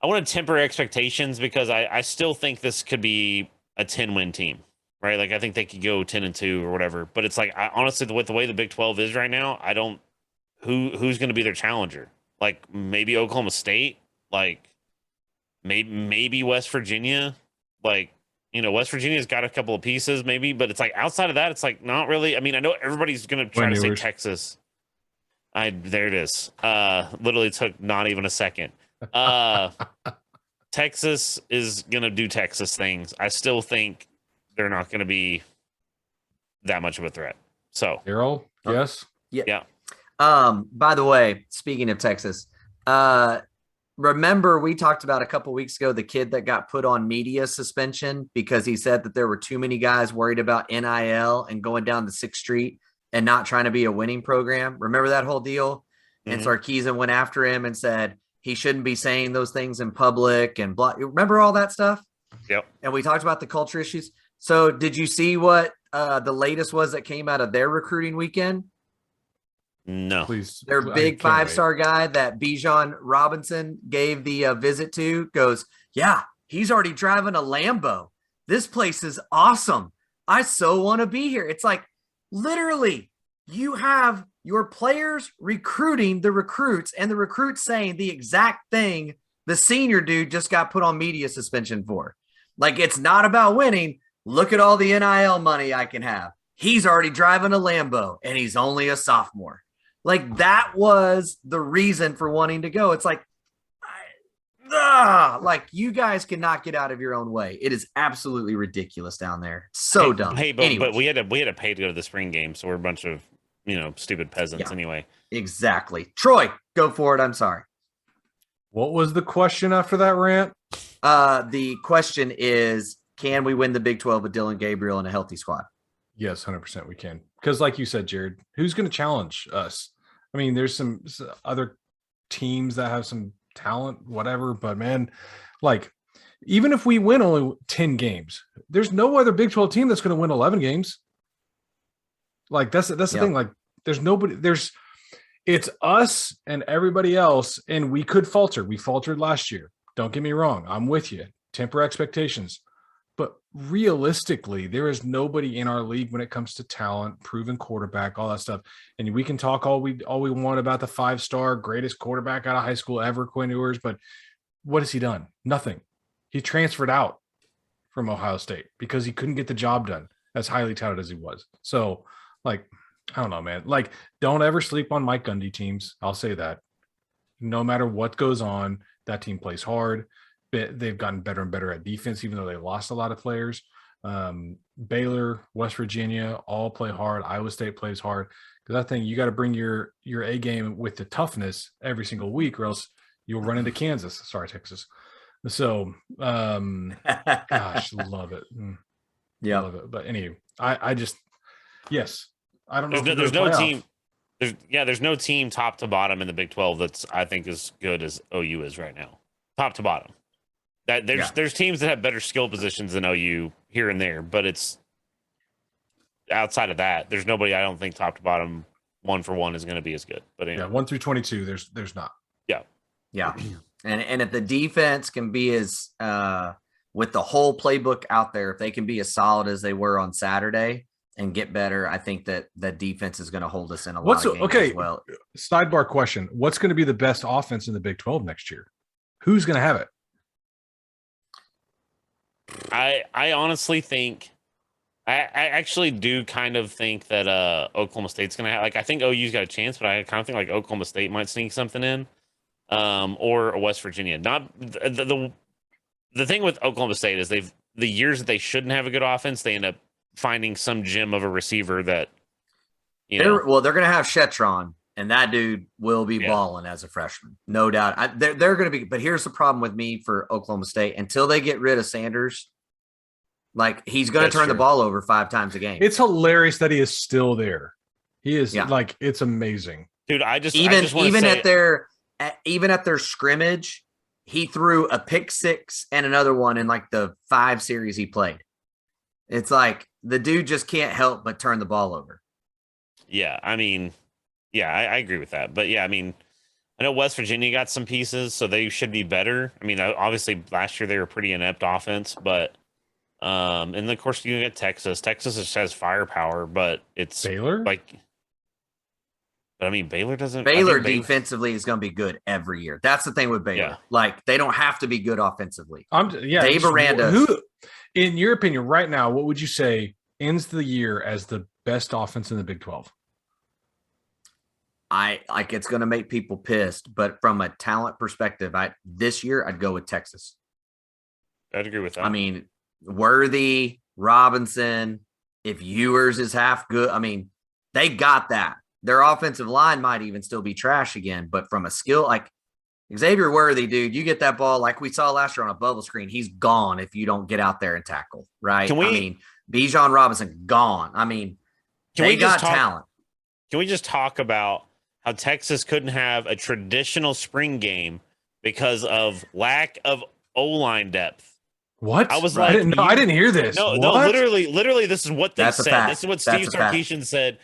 Speaker 4: want to temper expectations because I still think this could be a 10-win team, right? Like, I think they could go 10-2 or whatever, but it's like, honestly, with the way the Big 12 is right now, who's going to be their challenger? Like maybe Oklahoma State, like maybe West Virginia, like, West Virginia's got a couple of pieces maybe, but it's like outside of that, it's like not really. I mean, I know everybody's going to try to say Texas. There it is. Literally took not even a second. Texas is gonna do Texas things. I still think they're not gonna be that much of a threat. So
Speaker 5: Daryl, yes.
Speaker 4: Yeah.
Speaker 3: By the way, speaking of Texas, remember we talked about a couple weeks ago the kid that got put on media suspension because he said that there were too many guys worried about NIL and going down to 6th Street and not trying to be a winning program. Remember that whole deal? Mm-hmm. And Sarkisian went after him and said he shouldn't be saying those things in public and blah. Remember all that stuff?
Speaker 4: Yep.
Speaker 3: And we talked about the culture issues. So did you see what the latest was that came out of their recruiting weekend?
Speaker 4: No.
Speaker 5: Please.
Speaker 3: Their big 5-star guy that Bijan Robinson gave the visit to goes, yeah, he's already driving a Lambo. This place is awesome. I so want to be here. It's like literally you have your players recruiting the recruits and the recruits saying the exact thing the senior dude just got put on media suspension for. Like, it's not about winning. Look at all the NIL money I can have. He's already driving a Lambo and he's only a sophomore. Like, that was the reason for wanting to go. It's like, you guys cannot get out of your own way. It is absolutely ridiculous down there. So dumb.
Speaker 4: Hey, but we had to pay to go to the spring game, so we're a bunch of stupid peasants anyway.
Speaker 3: Exactly. Troy, go for it. I'm sorry.
Speaker 5: What was the question after that rant?
Speaker 3: The question is, can we win the Big 12 with Dylan Gabriel and a healthy squad?
Speaker 5: Yes, 100% we can. Because like you said, Jared, who's going to challenge us? I mean, there's some other teams that have some talent, whatever, but man, like, even if we win only 10 games, there's no other Big 12 team that's going to win 11 games. Like, that's the thing. Like, there's nobody, it's us and everybody else, and we could falter. We faltered last year. Don't get me wrong. I'm with you. Temper expectations. But realistically, there is nobody in our league when it comes to talent, proven quarterback, all that stuff. And we can talk all we want about the 5-star greatest quarterback out of high school ever, Quinn Ewers, but what has he done? Nothing. He transferred out from Ohio State because he couldn't get the job done, as highly touted as he was. So, like, I don't know, man. Like, don't ever sleep on Mike Gundy teams. I'll say that. No matter what goes on, that team plays hard. They've gotten better and better at defense, even though they lost a lot of players. Baylor, West Virginia, all play hard. Iowa State plays hard. Because I think you got to bring your A game with the toughness every single week, or else you'll run into Kansas. Sorry, Texas. So, gosh, love it.
Speaker 3: Yeah,
Speaker 5: love it. But anyway, I just, yes, I don't know.
Speaker 4: There's no team. There's no team top to bottom in the Big 12 that's I think as good as OU is right now, top to bottom. That there's teams that have better skill positions than OU here and there, but it's outside of that, there's nobody I don't think top to bottom 1-for-1 is going to be as good. But anyway.
Speaker 5: 1 through 22, there's not.
Speaker 3: Yeah. And if the defense can be as with the whole playbook out there, if they can be as solid as they were on Saturday and get better, I think that the defense is going to hold us in a lot of games as well.
Speaker 5: Sidebar question: what's going to be the best offense in the Big 12 next year? Who's going to have it?
Speaker 4: I honestly think I actually do kind of think that Oklahoma State's gonna have, like, I think OU's got a chance, but I kind of think like Oklahoma State might sneak something in, or West Virginia. Not the thing with Oklahoma State is the years that they shouldn't have a good offense, they end up finding some gem of a receiver that
Speaker 3: they're gonna have Shetron, and that dude will be balling as a freshman, no doubt. They're going to be, but here's the problem with me for Oklahoma State: until they get rid of Sanders, like, he's going to turn the ball over 5 times a game.
Speaker 5: It's hilarious that he is still there. He is like, it's amazing,
Speaker 4: dude.
Speaker 3: Even at their scrimmage, he threw a pick 6 and another one in like the 5 series he played. It's like the dude just can't help but turn the ball over.
Speaker 4: Yeah, I mean. Yeah, I agree with that. But, yeah, I mean, I know West Virginia got some pieces, so they should be better. I mean, obviously, last year they were pretty inept offense. But, and, of course, you get Texas. Texas just has firepower, but it's
Speaker 5: Baylor?
Speaker 4: But, I mean, Baylor doesn't.
Speaker 3: Baylor defensively is going to be good every year. That's the thing with Baylor. Yeah. Like, they don't have to be good offensively. Dave Aranda.
Speaker 5: Who, in your opinion, right now, what would you say ends the year as the best offense in the Big 12?
Speaker 3: I like it's going to make people pissed, but from a talent perspective, this year I'd go with Texas.
Speaker 4: I'd agree with that.
Speaker 3: I mean, Worthy, Robinson, if Ewers is half good, I mean, they got that. Their offensive line might even still be trash again, but from a skill, like Xavier Worthy, dude, you get that ball like we saw last year on a bubble screen. He's gone if you don't get out there and tackle, right? I mean, Bijan Robinson, gone. I mean, they got talent.
Speaker 4: Can we just talk about how Texas couldn't have a traditional spring game because of lack of O-line depth?
Speaker 5: What?
Speaker 4: I was
Speaker 5: like, I didn't hear this.
Speaker 4: No, literally, this is what they said. This is what Steve Sarkisian said.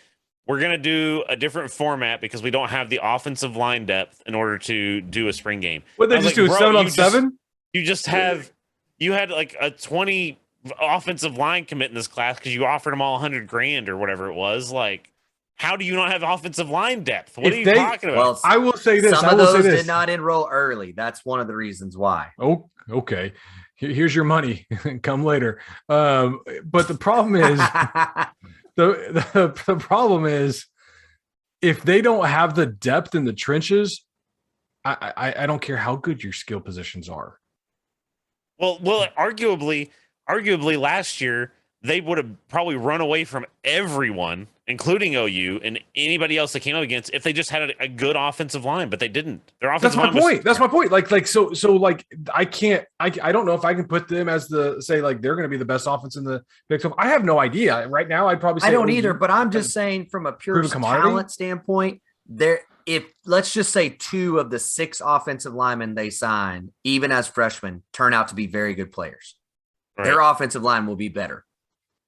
Speaker 4: We're going to do a different format because we don't have the offensive line depth in order to do a spring game.
Speaker 5: What, they just do a 7-on-7?
Speaker 4: You had like a 20 offensive line commit in this class because you offered them all $100,000 or whatever it was. Like, how do you not have offensive line depth? What are you talking about?
Speaker 3: Well,
Speaker 5: I will say this.
Speaker 3: Some of those did not enroll early. That's one of the reasons why.
Speaker 5: Oh, okay. Here's your money. Come later. But the problem is, the problem is, if they don't have the depth in the trenches, I don't care how good your skill positions are.
Speaker 4: Well, arguably last year they would have probably run away from everyone, including OU and anybody else that came up against, if they just had a good offensive line, but they didn't. Their offensive line
Speaker 5: That's my point. So like I don't know if I can put them as like they're going to be the best offense in the Big 12. I have no idea. Right now, I'd probably say
Speaker 3: I don't either, but I'm just saying from a pure talent standpoint, if let's just say 2 of the 6 offensive linemen they sign, even as freshmen, turn out to be very good players. Right. Their offensive line will be better.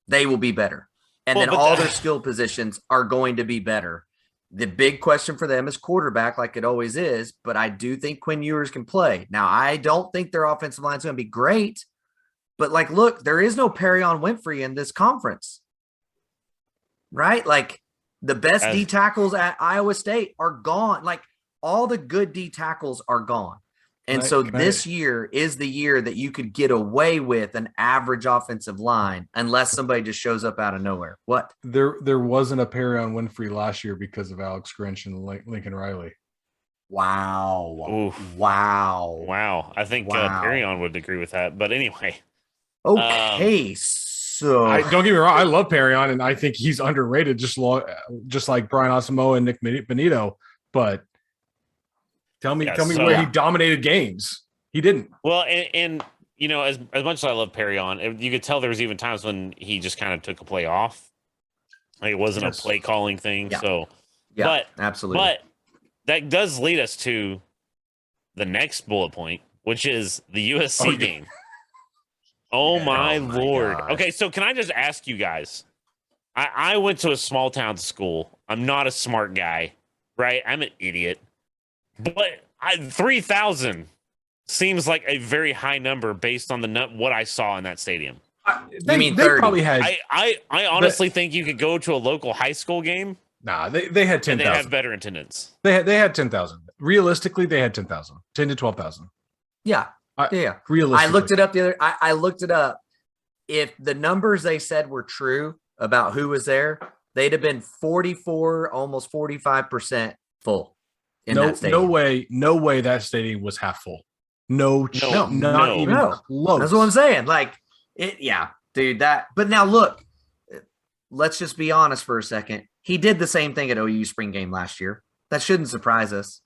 Speaker 3: They will be better. And then all their skill positions are going to be better. The big question for them is quarterback, like it always is, but I do think Quinn Ewers can play. Now, I don't think their offensive line is going to be great, but like, look, there is no Perion Winfrey in this conference, right? Like the best D tackles at Iowa State are gone. Like all the good D tackles are gone. And this year is the year that you could get away with an average offensive line unless somebody just shows up out of nowhere. What?
Speaker 5: There wasn't a Perion Winfrey last year because of Alex Grinch and Lincoln Riley.
Speaker 3: Wow.
Speaker 4: Oof.
Speaker 3: Wow.
Speaker 4: I think Perion would agree with that. But anyway.
Speaker 3: Okay. So
Speaker 5: don't get me wrong. I love Perion, and I think he's underrated just like Brian Asamoah and Nick Benito. But Tell me where he dominated games. He didn't.
Speaker 4: Well, and you know, as much as I love Perion, you could tell there was even times when he just kind of took a play off. Like it wasn't a play calling thing. Yeah. So, but absolutely. But that does lead us to the next bullet point, which is the USC game. Oh my Lord. Gosh. Okay, so can I just ask you guys? I went to a small town school. I'm not a smart guy, right? I'm an idiot. But 3,000 seems like a very high number based on what I saw in that stadium.
Speaker 5: They probably had.
Speaker 4: I honestly think you could go to a local high school game.
Speaker 5: Nah, they had 10,000.
Speaker 4: They had better attendance.
Speaker 5: They had 10,000. Realistically, they had 10,000, 10 to 12,000.
Speaker 3: Yeah,
Speaker 5: Realistically,
Speaker 3: I looked it up I looked it up. If the numbers they said were true about who was there, they'd have been 44, almost 45% full.
Speaker 5: No way that stadium was half full. No, not even close.
Speaker 3: That's what I'm saying. Like dude, but now look, let's just be honest for a second. He did the same thing at OU spring game last year. That shouldn't surprise us.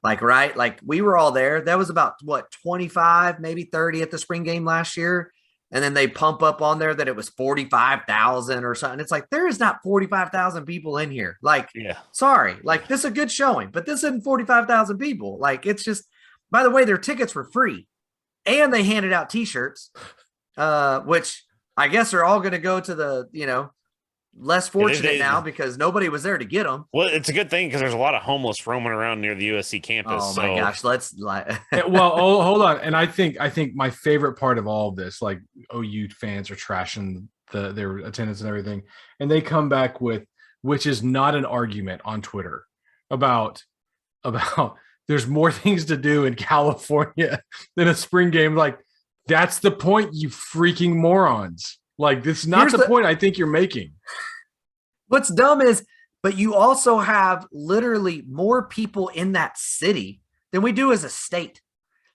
Speaker 3: Like, right? Like we were all there. That was about 25, maybe 30 at the spring game last year. And then they pump up on there that it was 45,000 or something. It's like, there is not 45,000 people in here. Like, sorry, like this is a good showing, but this isn't 45,000 people. Like, it's just, by the way, their tickets were free and they handed out t-shirts, which I guess are all going to go to the, less fortunate now because nobody was there to get them.
Speaker 4: Well, it's a good thing because there's a lot of homeless roaming around near the USC campus.
Speaker 3: Oh my gosh, let's
Speaker 5: hold on. And I think my favorite part of all of this, like OU fans are trashing their attendance and everything, and they come back with, which is not an argument on Twitter about there's more things to do in California than a spring game. Like that's the point, you freaking morons. Like, this is not the point I think you're making.
Speaker 3: What's dumb is but you also have literally more people in that city than we do as a state.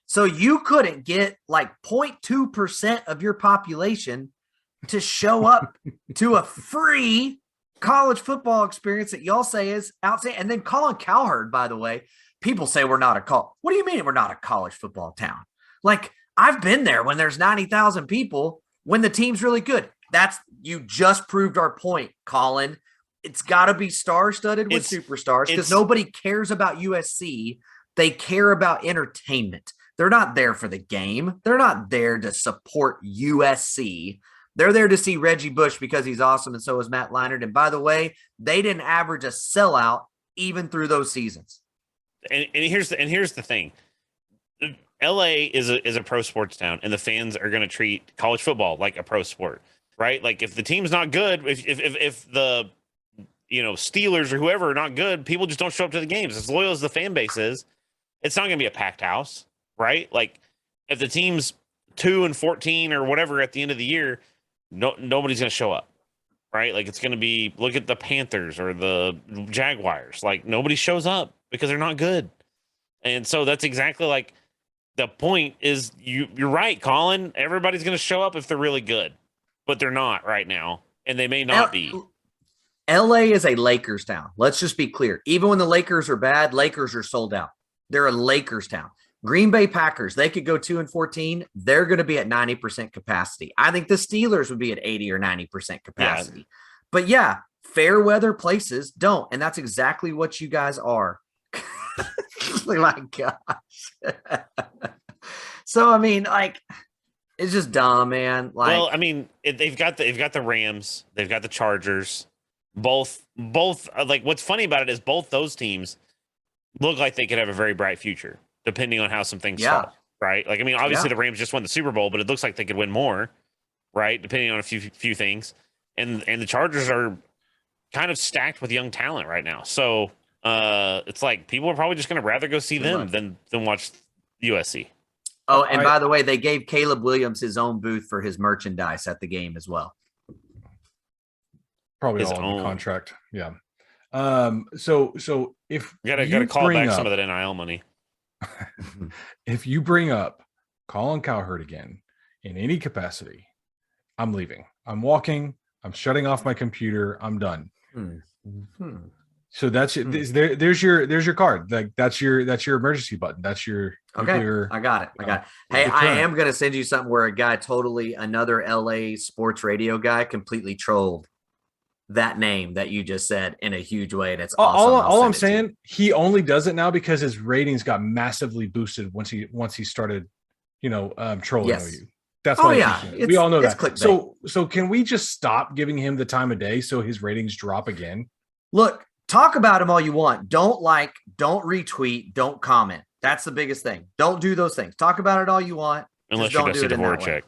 Speaker 3: So you couldn't get like 0.2% of your population to show up to a free college football experience that y'all say is outstanding. And then Colin Cowherd, by the way, people say we're not a college. What do you mean we're not a college football town? Like, I've been there when there's 90,000 people when the team's really good. You just proved our point, Colin. It's got to be star-studded with superstars because nobody cares about USC. They care about entertainment. They're not there for the game. They're not there to support USC. They're there to see Reggie Bush because he's awesome, and so is Matt Leinart. And by the way, they didn't average a sellout even through those seasons.
Speaker 4: And here's the thing. LA is a pro sports town, and the fans are going to treat college football like a pro sport, right? Like if the team's not good, if the Steelers or whoever are not good, people just don't show up to the games. As loyal as the fan base is, it's not going to be a packed house, right? Like if the team's 2-14 or whatever at the end of the year, nobody's going to show up, right? Like it's going to be, look at the Panthers or the Jaguars. Like nobody shows up because they're not good. And so that's exactly like the point is you're right, Colin. Everybody's going to show up if they're really good, but they're not right now. And they may not be.
Speaker 3: LA is a Lakers town. Let's just be clear. Even when the Lakers are bad, Lakers are sold out. They're a Lakers town. Green Bay Packers, they could go 2-14. They're going to be at 90% capacity. I think the Steelers would be at 80 or 90% capacity. Yeah. But yeah, fair weather places don't. And that's exactly what you guys are. My gosh. So, I mean, like, it's just dumb, man. Like,
Speaker 4: well, I mean, they've got the Rams. They've got the Chargers. Both like what's funny about it is both those teams look like they could have a very bright future depending on how some things fall, right? Like, I mean, obviously the Rams just won the Super Bowl, but it looks like they could win more, right? Depending on a few things. And the Chargers are kind of stacked with young talent right now. So it's like people are probably just going to rather go see them than watch USC.
Speaker 3: Oh, and by the way, they gave Caleb Williams his own booth for his merchandise at the game as well.
Speaker 5: Probably
Speaker 4: his
Speaker 5: all
Speaker 4: own
Speaker 5: in the contract. Yeah. So if
Speaker 4: you gotta call back some of that NIL money.
Speaker 5: If you bring up Colin Cowherd again in any capacity, I'm leaving. I'm walking. I'm shutting off my computer. I'm done. So that's it. There's your card. Like that's your emergency button. That's your
Speaker 3: okay. I got it. Hey, I am gonna send you something where a guy another LA sports radio guy completely trolled that name that you just said in a huge way. That's awesome.
Speaker 5: All I'm saying, he only does it now because his ratings got massively boosted once he started, trolling you. That's why we all know that.
Speaker 3: Clickbait.
Speaker 5: So can we just stop giving him the time of day so his ratings drop again?
Speaker 3: Look, talk about him all you want. Don't retweet, don't comment. That's the biggest thing. Don't do those things. Talk about it all you want.
Speaker 4: Unless you go see Dvorak.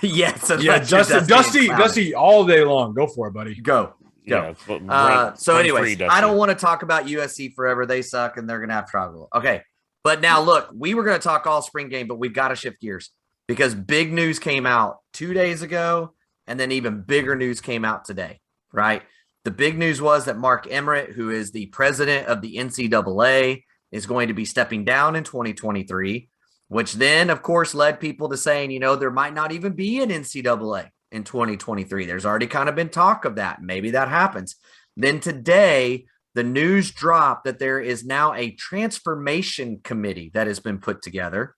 Speaker 3: Yes,
Speaker 5: Dusty, all day long. Go for it, buddy.
Speaker 3: Go. So, anyways, I don't want to talk about USC forever. They suck, and they're going to have trouble. Okay, but now look, we were going to talk all spring game, but we've got to shift gears because big news came out 2 days ago, and then even bigger news came out today. Right? The big news was that Mark Emmert, who is the president of the NCAA, is going to be stepping down in 2023. Which then, of course, led people to saying, there might not even be an NCAA in 2023. There's already kind of been talk of that. Maybe that happens. Then today, the news dropped that there is now a transformation committee that has been put together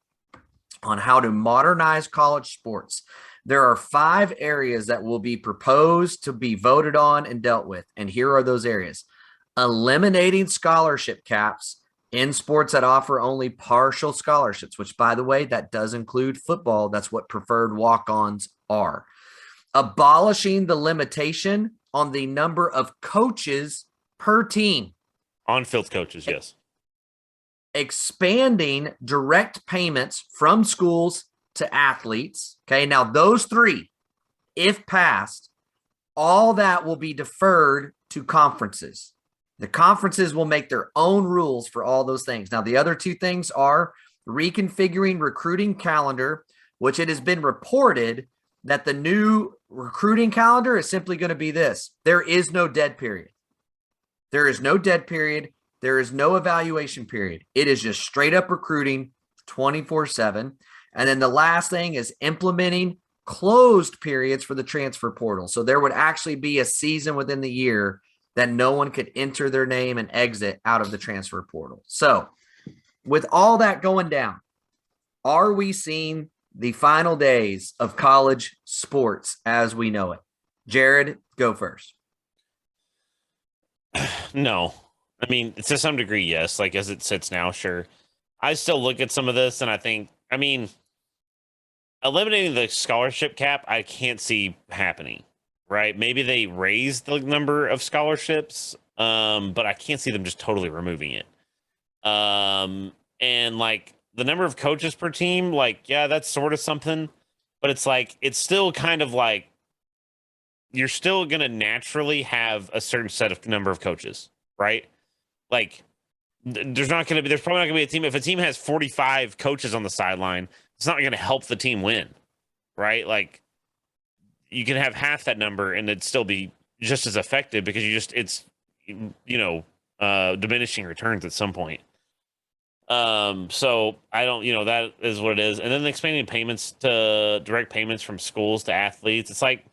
Speaker 3: on how to modernize college sports. There are 5 areas that will be proposed to be voted on and dealt with. And here are those areas. Eliminating scholarship caps in sports that offer only partial scholarships, which, by the way, that does include football. That's what preferred walk-ons are. Abolishing the limitation on the number of coaches per team.
Speaker 4: On-field coaches, yes.
Speaker 3: Expanding direct payments from schools to athletes. Okay, now those 3, if passed, all that will be deferred to conferences. The conferences will make their own rules for all those things. Now, the other 2 things are reconfiguring recruiting calendar, which it has been reported that the new recruiting calendar is simply going to be this. There is no dead period. There is no dead period. There is no evaluation period. It is just straight up recruiting 24/7. And then the last thing is implementing closed periods for the transfer portal. So there would actually be a season within the year that no one could enter their name and exit out of the transfer portal. So with all that going down, are we seeing the final days of college sports as we know it? Jared, go first.
Speaker 4: No. I mean, to some degree, yes. Like as it sits now, sure. I still look at some of this and I think, I mean, eliminating the scholarship cap, I can't see happening, right? Maybe they raise the number of scholarships, but I can't see them just totally removing it. And like the number of coaches per team, like, yeah, that's sort of something, but it's like, it's still kind of like, you're still going to naturally have a certain set of number of coaches, right? Like, there's probably not going to be a team. If a team has 45 coaches on the sideline, it's not going to help the team win, right? Like, you can have half that number and it'd still be just as effective because it's diminishing returns at some point. So I don't, that is what it is. And then expanding payments to direct payments from schools to athletes. It's like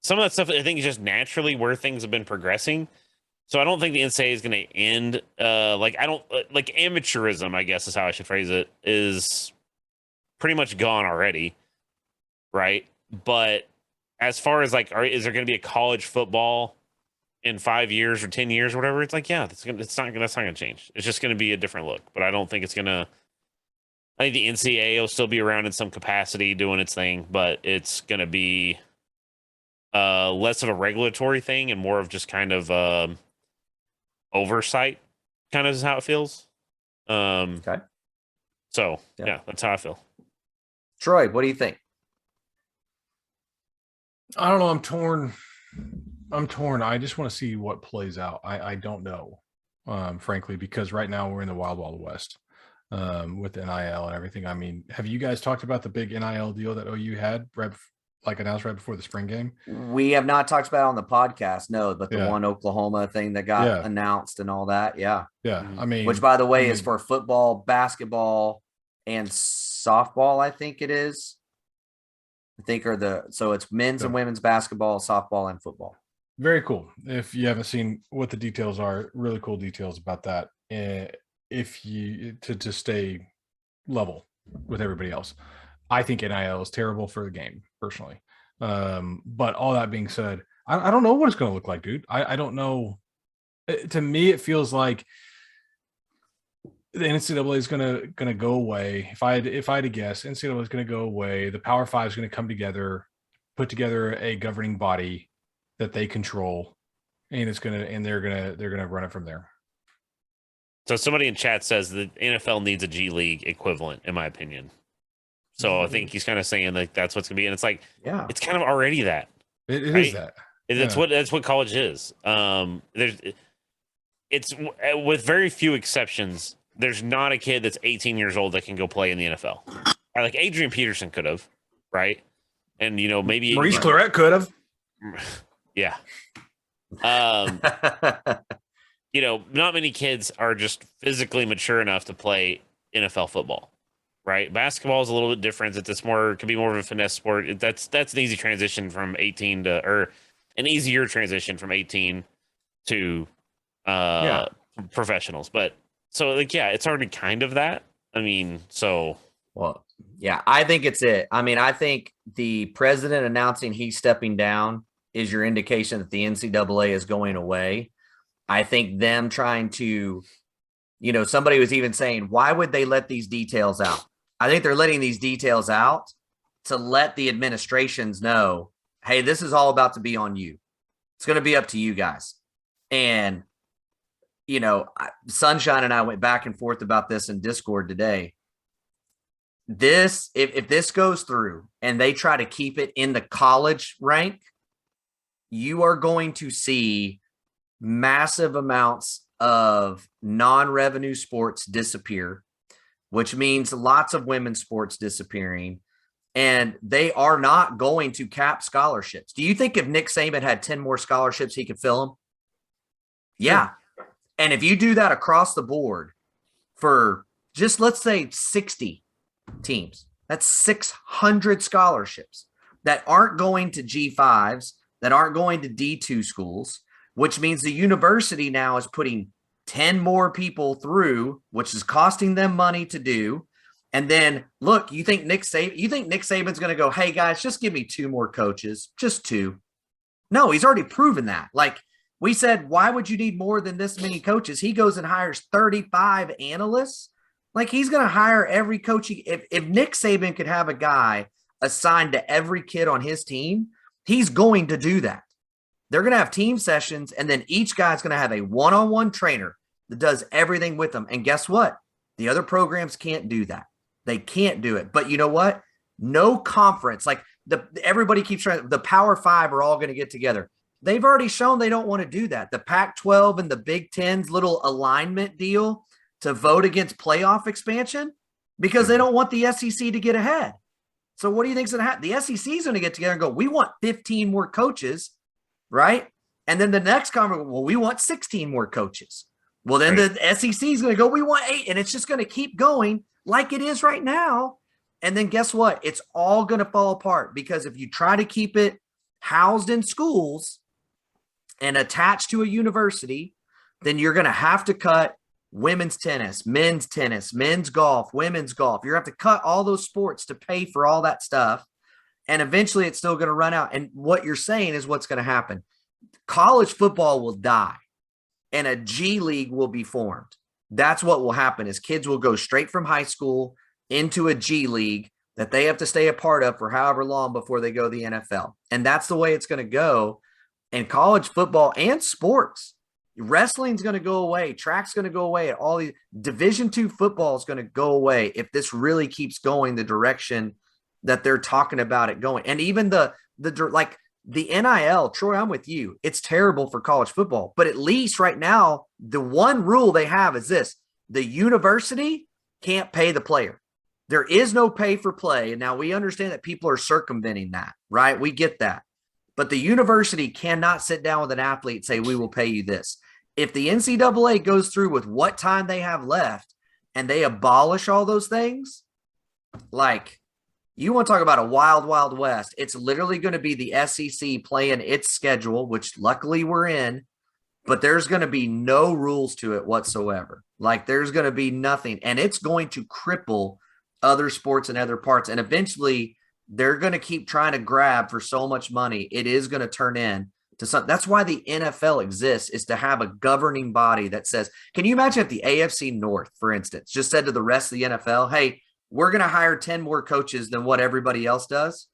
Speaker 4: some of that stuff I think is just naturally where things have been progressing. So I don't think the NCAA is going to end. Like amateurism, I guess is how I should phrase it, is pretty much gone already, right? But as far as like, is there going to be a college football in 5 years or 10 years or whatever? It's like, yeah, that's not going to change. It's just going to be a different look. But I don't think it's going to. I think the NCAA will still be around in some capacity doing its thing, but it's going to be less of a regulatory thing and more of just kind of oversight, kind of is how it feels.
Speaker 3: Okay.
Speaker 4: So yeah, that's how I feel.
Speaker 3: Troy, what do you think?
Speaker 5: I don't know. I'm torn. I just want to see what plays out. I don't know, frankly, because right now we're in the wild, wild west with NIL and everything. I mean, have you guys talked about the big NIL deal that OU had announced right before the spring game?
Speaker 3: We have not talked about it on the podcast, no, but the one Oklahoma thing that got announced and all that. Yeah.
Speaker 5: Yeah. I mean,
Speaker 3: which by the way is for football, basketball, and softball, I think it is. So it's men's and women's basketball, softball, and football.
Speaker 5: Very cool. If you haven't seen what the details are, really cool details about that. If you to stay level with everybody else, I think NIL is terrible for the game personally. But all that being said, I don't know what it's going to look like, dude. I don't know. To me, it feels like the NCAA is going to go away. If I had to guess, NCAA is going to go away. The Power Five is going to come together, put together a governing body that they control, and they're gonna run it from there.
Speaker 4: So somebody in chat says the NFL needs a G League equivalent, in my opinion. So I think he's kind of saying like that's what's gonna be, and it's like, yeah, it's kind of already that.
Speaker 5: It is that.
Speaker 4: That's what college is. It's with very few exceptions. There's not a kid that's 18 years old that can go play in the NFL. Like Adrian Peterson could have, right? And maybe
Speaker 5: Maurice Claret could have.
Speaker 4: Yeah. Not many kids are just physically mature enough to play NFL football, right? Basketball is a little bit different. Could be more of a finesse sport. That's an easy transition from 18 to, or an easier transition from 18 to professionals. But so it's already kind of that. I mean,
Speaker 3: well, yeah, I think it's it. I mean, I think the president announcing he's stepping down is your indication that the NCAA is going away. I think them trying to, somebody was even saying, why would they let these details out? I think they're letting these details out to let the administrations know, hey, this is all about to be on you. It's going to be up to you guys. And, Sunshine and I went back and forth about this in Discord today. If this goes through and they try to keep it in the college rank, you are going to see massive amounts of non-revenue sports disappear, which means lots of women's sports disappearing, and they are not going to cap scholarships. Do you think if Nick Saban had 10 more scholarships, he could fill them? Yeah. And if you do that across the board for just, let's say, 60 teams, that's 600 scholarships that aren't going to G5s, that aren't going to D2 schools, which means the university now is putting 10 more people through, which is costing them money to do. And then look, you think Nick Saban's going to go, hey guys, just give me 2 more coaches, just 2. No, he's already proven that. Like we said, why would you need more than this many coaches? He goes and hires 35 analysts. Like he's going to hire every coach. If Nick Saban could have a guy assigned to every kid on his team, he's going to do that. They're going to have team sessions, and then each guy's going to have a one-on-one trainer that does everything with them. And guess what? The other programs can't do that. They can't do it. But you know what? No conference, like everybody keeps trying, the Power 5 are all going to get together. They've already shown they don't want to do that. The Pac-12 and the Big Ten's little alignment deal to vote against playoff expansion because they don't want the SEC to get ahead. So what do you think is going to happen? The SEC is going to get together and go, we want 15 more coaches, right? And then the next conference, well, we want 16 more coaches. Well, then the SEC is going to go, we want 8. And it's just going to keep going like it is right now. And then guess what? It's all going to fall apart because if you try to keep it housed in schools and attached to a university, then you're going to have to cut women's tennis, men's golf, women's golf. You're going to have to cut all those sports to pay for all that stuff. And eventually it's still going to run out. And what you're saying is what's going to happen. College football will die and a G League will be formed. That's what will happen is kids will go straight from high school into a G League that they have to stay a part of for however long before they go to the NFL. And that's the way it's going to go. And college football and sports, wrestling's going to go away. Track's going to go away. All these Division II football is going to go away if this really keeps going the direction that they're talking about it going. And even the NIL, Troy, I'm with you. It's terrible for college football, but at least right now, the one rule they have is this: the university can't pay the player. There is no pay for play. And now we understand that people are circumventing that, right? We get that. But the university cannot sit down with an athlete and say, we will pay you this. If the NCAA goes through with what time they have left and they abolish all those things, like you want to talk about a wild, wild west, it's literally going to be the SEC playing its schedule, which luckily we're in, but there's going to be no rules to it whatsoever. Like there's going to be nothing, and it's going to cripple other sports and other parts. And eventually they're going to keep trying to grab for so much money. It is going to turn in to something. That's why the NFL exists, is to have a governing body that says, can you imagine if the AFC North, for instance, just said to the rest of the NFL, hey, we're going to hire 10 more coaches than what everybody else does?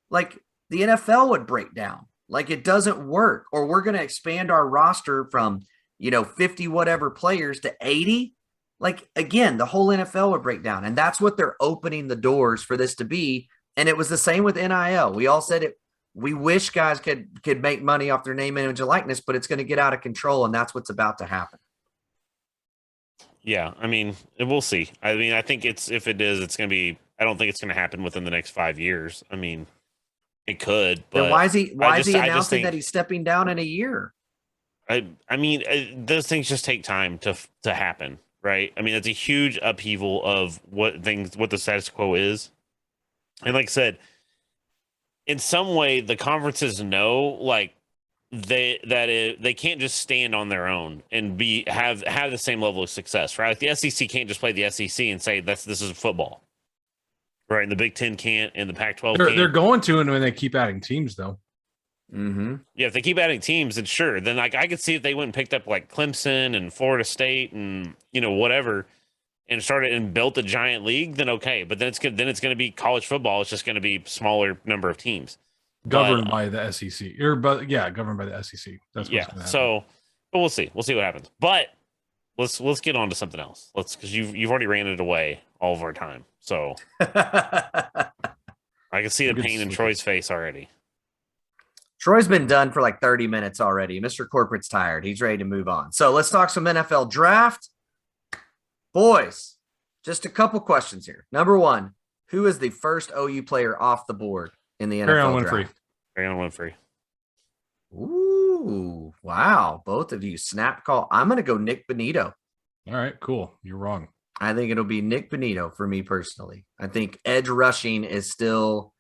Speaker 3: Like the NFL would break down. Like it doesn't work. Or we're going to expand our roster from, 50 whatever players to 80. Like, again, the whole NFL would break down. And that's what they're opening the doors for this to be. And it was the same with NIL. We all said it. We wish guys could make money off their name, image, and likeness, but it's going to get out of control. And that's what's about to happen.
Speaker 4: Yeah. I mean, we'll see. I mean, I think if it is, it's going to be, I don't think it's going to happen within the next 5 years. I mean, it could, but
Speaker 3: then why is he announcing that he's stepping down in a year?
Speaker 4: I mean, those things just take time to happen. Right. I mean, it's a huge upheaval of what the status quo is. And like I said, in some way, the conferences know like they can't just stand on their own and have the same level of success. Right. Like the SEC can't just play the SEC and say this is football. Right. And the Big Ten can't, and the Pac-12 can't.
Speaker 5: They're going to, and when they keep adding teams, though.
Speaker 3: Mm-hmm.
Speaker 4: Yeah, if they keep adding teams, then sure. Then like I could see if they went and picked up like Clemson and Florida State and whatever, and started and built a giant league. Then okay, but then it's going to be college football. It's just going to be smaller number of teams,
Speaker 5: governed by the SEC. Governed by the SEC. That's what's going to happen.
Speaker 4: But we'll see. We'll see what happens. But let's get on to something else. Because you've already ran it away all of our time. So I can see the pain in Troy's face already.
Speaker 3: Troy's been done for like 30 minutes already. Mr. Corporate's tired. He's ready to move on. So let's talk some NFL draft. Boys, just a couple questions here. Number one, who is the first OU player off the board in the NFL draft?
Speaker 4: Winfrey.
Speaker 3: Ooh, Wow. Both of you. Snap call. I'm going to go Nick Bonito.
Speaker 5: All right, cool. You're wrong.
Speaker 3: I think it'll be Nick Bonito for me personally. I think edge rushing is still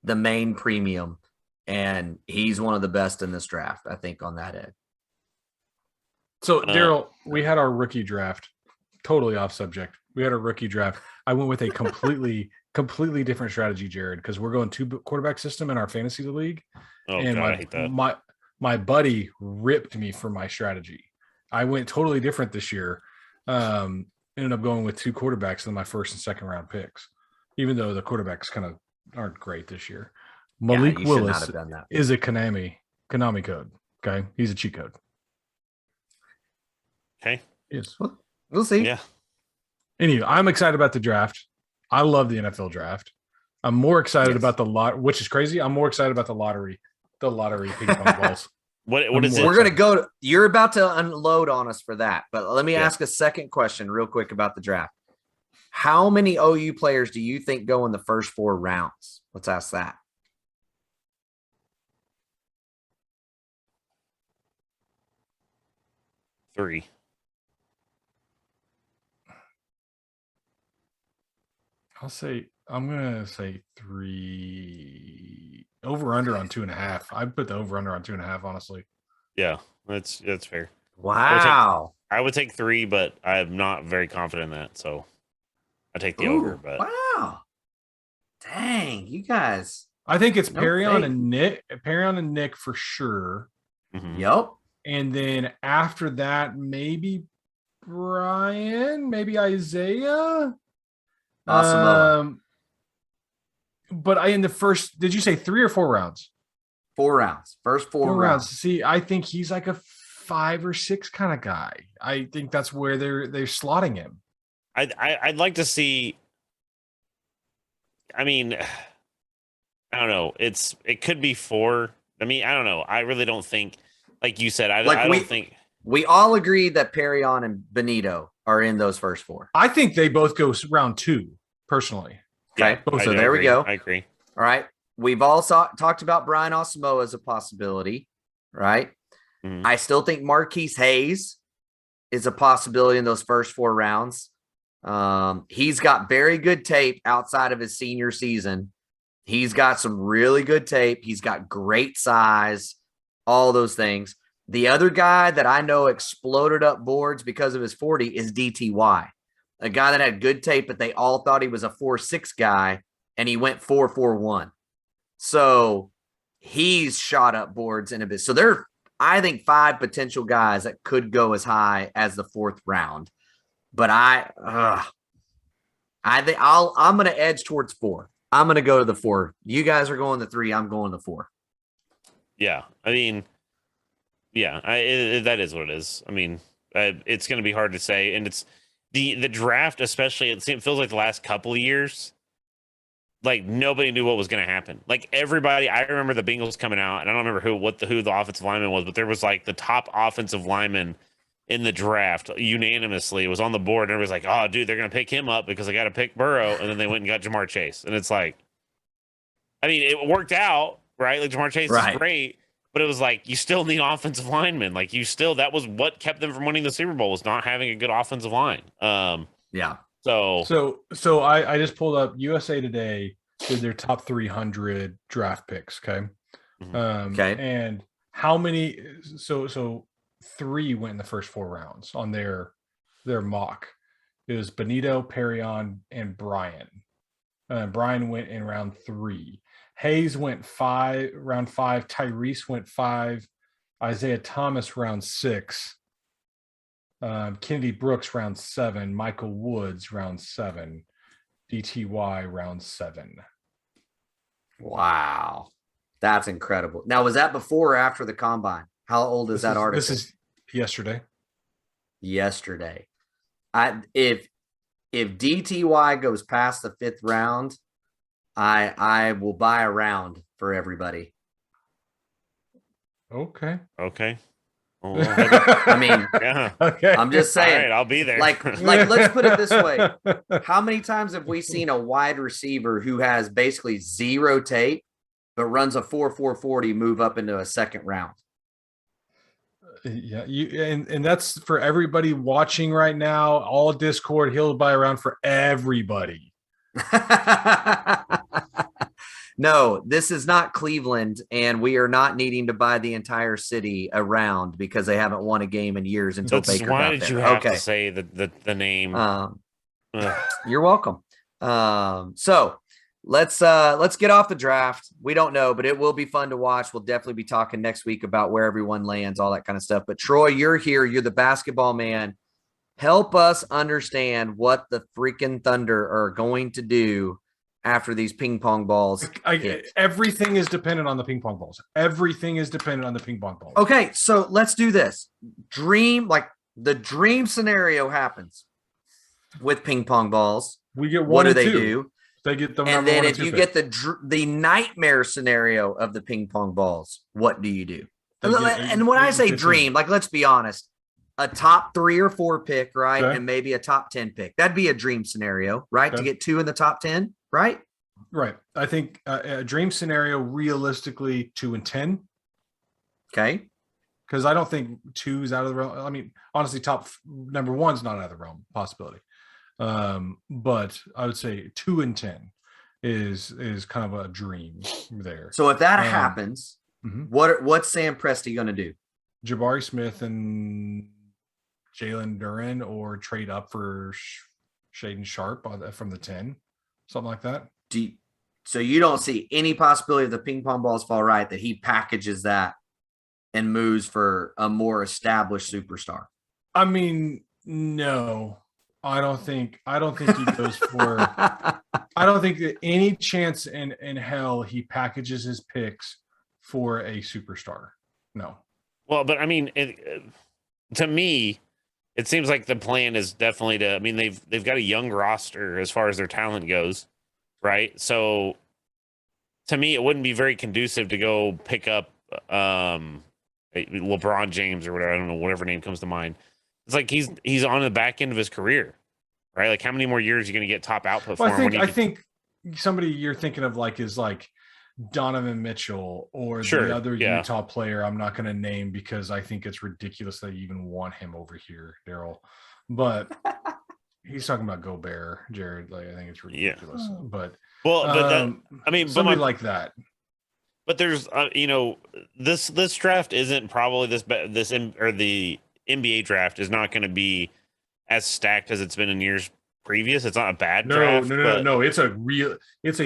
Speaker 3: the main premium, and he's one of the best in this draft, I think, on that end.
Speaker 5: So, Daryl, we had our rookie draft. Totally off subject. We had a rookie draft. I went with a completely different strategy, Jared, because we're going 2 quarterback system in our fantasy league.
Speaker 4: Oh,
Speaker 5: and
Speaker 4: God, I hate that.
Speaker 5: My buddy ripped me for my strategy. I went totally different this year. Ended up going with 2 quarterbacks in my first and second round picks, even though the quarterbacks kind of aren't great this year. Malik Willis is a Konami code. Okay. He's a cheat code.
Speaker 4: Okay.
Speaker 3: Yes. We'll see.
Speaker 4: Yeah.
Speaker 3: Anyway,
Speaker 5: I'm excited about the draft. I love the NFL draft. I'm more excited about the lot, which is crazy. I'm more excited about the lottery ping pong balls.
Speaker 4: What is it?
Speaker 3: We're going to go. You're about to unload on us for that, but let me ask a second question real quick about the draft. How many OU players do you think go in the first 4 rounds? Let's ask that.
Speaker 4: Three.
Speaker 5: I'm going to say 3. Over under on 2.5. I'd put the over under on 2.5, honestly.
Speaker 4: Yeah, that's fair.
Speaker 3: Wow.
Speaker 4: I would take 3, but I'm not very confident in that. So I take the over. But
Speaker 3: wow. Dang, you guys.
Speaker 5: I think it's Perion and Nick for sure.
Speaker 4: Mm-hmm.
Speaker 3: Yep.
Speaker 5: And then after that, maybe Brian, maybe Isaiah.
Speaker 3: Awesome.
Speaker 5: But in the first, did you say 3 or 4 rounds?
Speaker 3: 4 rounds. First 4 rounds.
Speaker 5: See, I think he's like a 5 or 6 kind of guy. I think that's where they're slotting him.
Speaker 4: I'd like to see. I mean, I don't know. It could be 4. I mean, I don't know. I really don't think, like you said, I don't think
Speaker 3: we all agree that Perion and Benito are in those first 4.
Speaker 5: I think they both go round 2, personally.
Speaker 3: Okay, so there we go.
Speaker 4: I agree.
Speaker 3: All right. We've all talked about Brian Asamoah as a possibility, right?
Speaker 4: Mm-hmm.
Speaker 3: I still think Marquise Hayes is a possibility in those first 4 rounds. He's got very good tape outside of his senior season. He's got some really good tape. He's got great size, all those things. The other guy that I know exploded up boards because of his 40 is DTY, a guy that had good tape, but they all thought he was a 4.6 guy, and he went 4.41. So he's shot up boards in a bit. So there are, I think, 5 potential guys that could go as high as the 4th round. But I think I'm going to edge towards 4. I'm going to go to the 4. You guys are going to 3. I'm going to 4.
Speaker 4: Yeah, I mean, yeah, that is what it is. I mean, it's going to be hard to say, and it's the draft, especially. It feels like the last couple of years, like nobody knew what was going to happen. Like everybody, I remember the Bengals coming out, and I don't remember who the offensive lineman was, but there was like the top offensive lineman in the draft unanimously was on the board, and everybody's like, "Oh, dude, they're going to pick him up because they got to pick Burrow," and then they went and got Jamar Chase, and it's like, I mean, it worked out, right? Like Jamar Chase is great. But it was like, you still need offensive linemen. Like that was what kept them from winning the Super Bowl, was not having a good offensive line.
Speaker 3: Yeah.
Speaker 5: So I just pulled up USA Today did their top 300 draft picks. Okay.
Speaker 3: Okay.
Speaker 5: And how many? So 3 went in the first 4 rounds on their mock. It was Benito, Perion, and Brian. Brian went in round 3. Hayes went round 5. Tyrese went 5. Isaiah Thomas round 6. Kennedy Brooks round 7. Michael Woods round 7. DTY round 7.
Speaker 3: Wow, that's incredible. Now, was that before or after the combine? How old is that article?
Speaker 5: This is yesterday.
Speaker 3: Yesterday. If DTY goes past the 5th round, I will buy a round for everybody.
Speaker 5: Okay.
Speaker 3: I mean,
Speaker 4: yeah.
Speaker 5: Okay.
Speaker 3: I'm just saying.
Speaker 4: All right, I'll be there.
Speaker 3: Like, let's put it this way. How many times have we seen a wide receiver who has basically 0 tape, but runs a 4.40 move up into a 2nd round?
Speaker 5: Yeah, and that's for everybody watching right now. All Discord, he'll buy around for everybody.
Speaker 3: No, this is not Cleveland, and we are not needing to buy the entire city around because they haven't won a game in years until Baker
Speaker 4: why
Speaker 3: got
Speaker 4: did
Speaker 3: there.
Speaker 4: you have to say the name?
Speaker 3: You're welcome. So let's get off the draft. We don't know, but it will be fun to watch. We'll definitely be talking next week about where everyone lands, all that kind of stuff. But Troy, you're here. You're the basketball man. Help us understand what the freaking Thunder are going to do after these ping pong balls.
Speaker 5: Everything is dependent on the ping pong balls. Everything is dependent on the ping pong balls.
Speaker 3: Okay, so let's do this. The dream scenario happens with ping pong balls.
Speaker 5: We get one.
Speaker 3: What do they do?
Speaker 5: They get them.
Speaker 3: And then if you get the nightmare scenario of the ping pong balls, what do you do? And when I say dream, like, let's be honest, a top 3 or 4 pick, right? Okay. And maybe a top 10 pick. That'd be a dream scenario, right? Okay. To get 2 in the top 10, right?
Speaker 5: Right. I think a dream scenario, realistically, 2 and 10.
Speaker 3: Okay.
Speaker 5: Because I don't think 2 is out of the realm. I mean, honestly, number 1's not out of the realm possibility. But I would say 2 and 10 is kind of a dream there.
Speaker 3: So if that happens, what's Sam Presti going to do?
Speaker 5: Jabari Smith and Jalen Duren, or trade up for Shaden Sharp from the 10, something like that.
Speaker 3: So you don't see any possibility of the ping pong balls fall right that he packages that and moves for a more established superstar?
Speaker 5: I mean, no, I don't think he goes for. I don't think that any chance in hell he packages his picks for a superstar. No.
Speaker 4: Well, but I mean, to me, it seems like the plan is definitely to. I mean, they've got a young roster as far as their talent goes, right? So, to me, it wouldn't be very conducive to go pick up LeBron James or whatever. I don't know, whatever name comes to mind. It's like he's on the back end of his career, right? Like, how many more years are you going to get top output for him?
Speaker 5: I think somebody you're thinking of is like Donovan Mitchell or the other Utah player I'm not going to name because I think it's ridiculous that you even want him over here, Daryl. But he's talking about Gobert, Jared. Like, I think it's ridiculous. Yeah. But
Speaker 4: somebody
Speaker 5: like that.
Speaker 4: But there's this draft isn't probably the NBA draft is not going to be as stacked as it's been in years previous. It's not a bad draft.
Speaker 5: No. It's a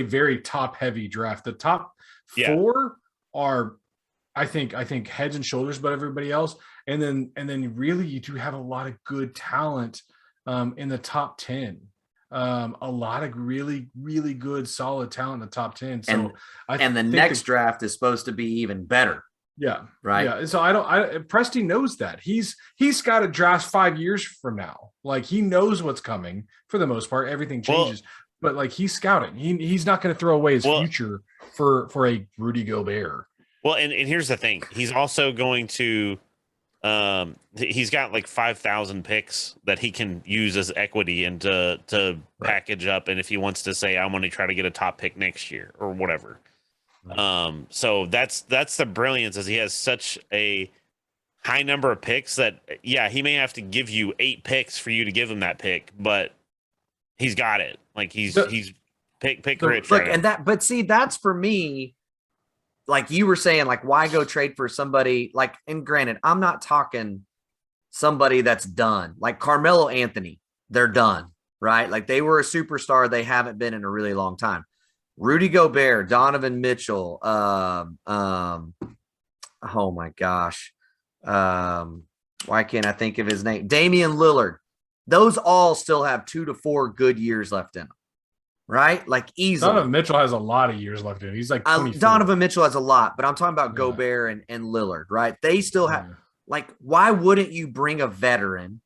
Speaker 5: very top heavy draft. The top 4 are, I think heads and shoulders above everybody else. And then really you do have a lot of good talent in the top 10. A lot of really, really good, solid talent in the top 10. So
Speaker 3: the next draft is supposed to be even better.
Speaker 5: Yeah.
Speaker 3: Right.
Speaker 5: Yeah. So Presti knows that he's got to draft 5 years from now. Like, he knows what's coming for the most part. Everything changes, but like, he's scouting. He's not going to throw away his future for a Rudy Gobert.
Speaker 4: Well, and here's the thing. He's also going to, he's got like 5,000 picks that he can use as equity and to package up. And if he wants to say, I want to try to get a top pick next year or whatever. So that's the brilliance, is he has such a high number of picks that he may have to give you 8 picks for you to give him that pick, but he's got it. Like, he's pick rich.
Speaker 3: Look, and but see, that's for me. Like you were saying, like, why go trade for somebody like? And granted, I'm not talking somebody that's done, like Carmelo Anthony. They're done, right? Like, they were a superstar. They haven't been in a really long time. Rudy Gobert, Donovan Mitchell, oh my gosh. Why can't I think of his name? Damian Lillard. Those all still have 2 to 4 good years left in them, right? Like, easily.
Speaker 5: Donovan Mitchell has a lot of years left in him. He's like 24.
Speaker 3: Donovan Mitchell has a lot, but I'm talking about Gobert and Lillard, right? They still have, like, why wouldn't you bring a veteran,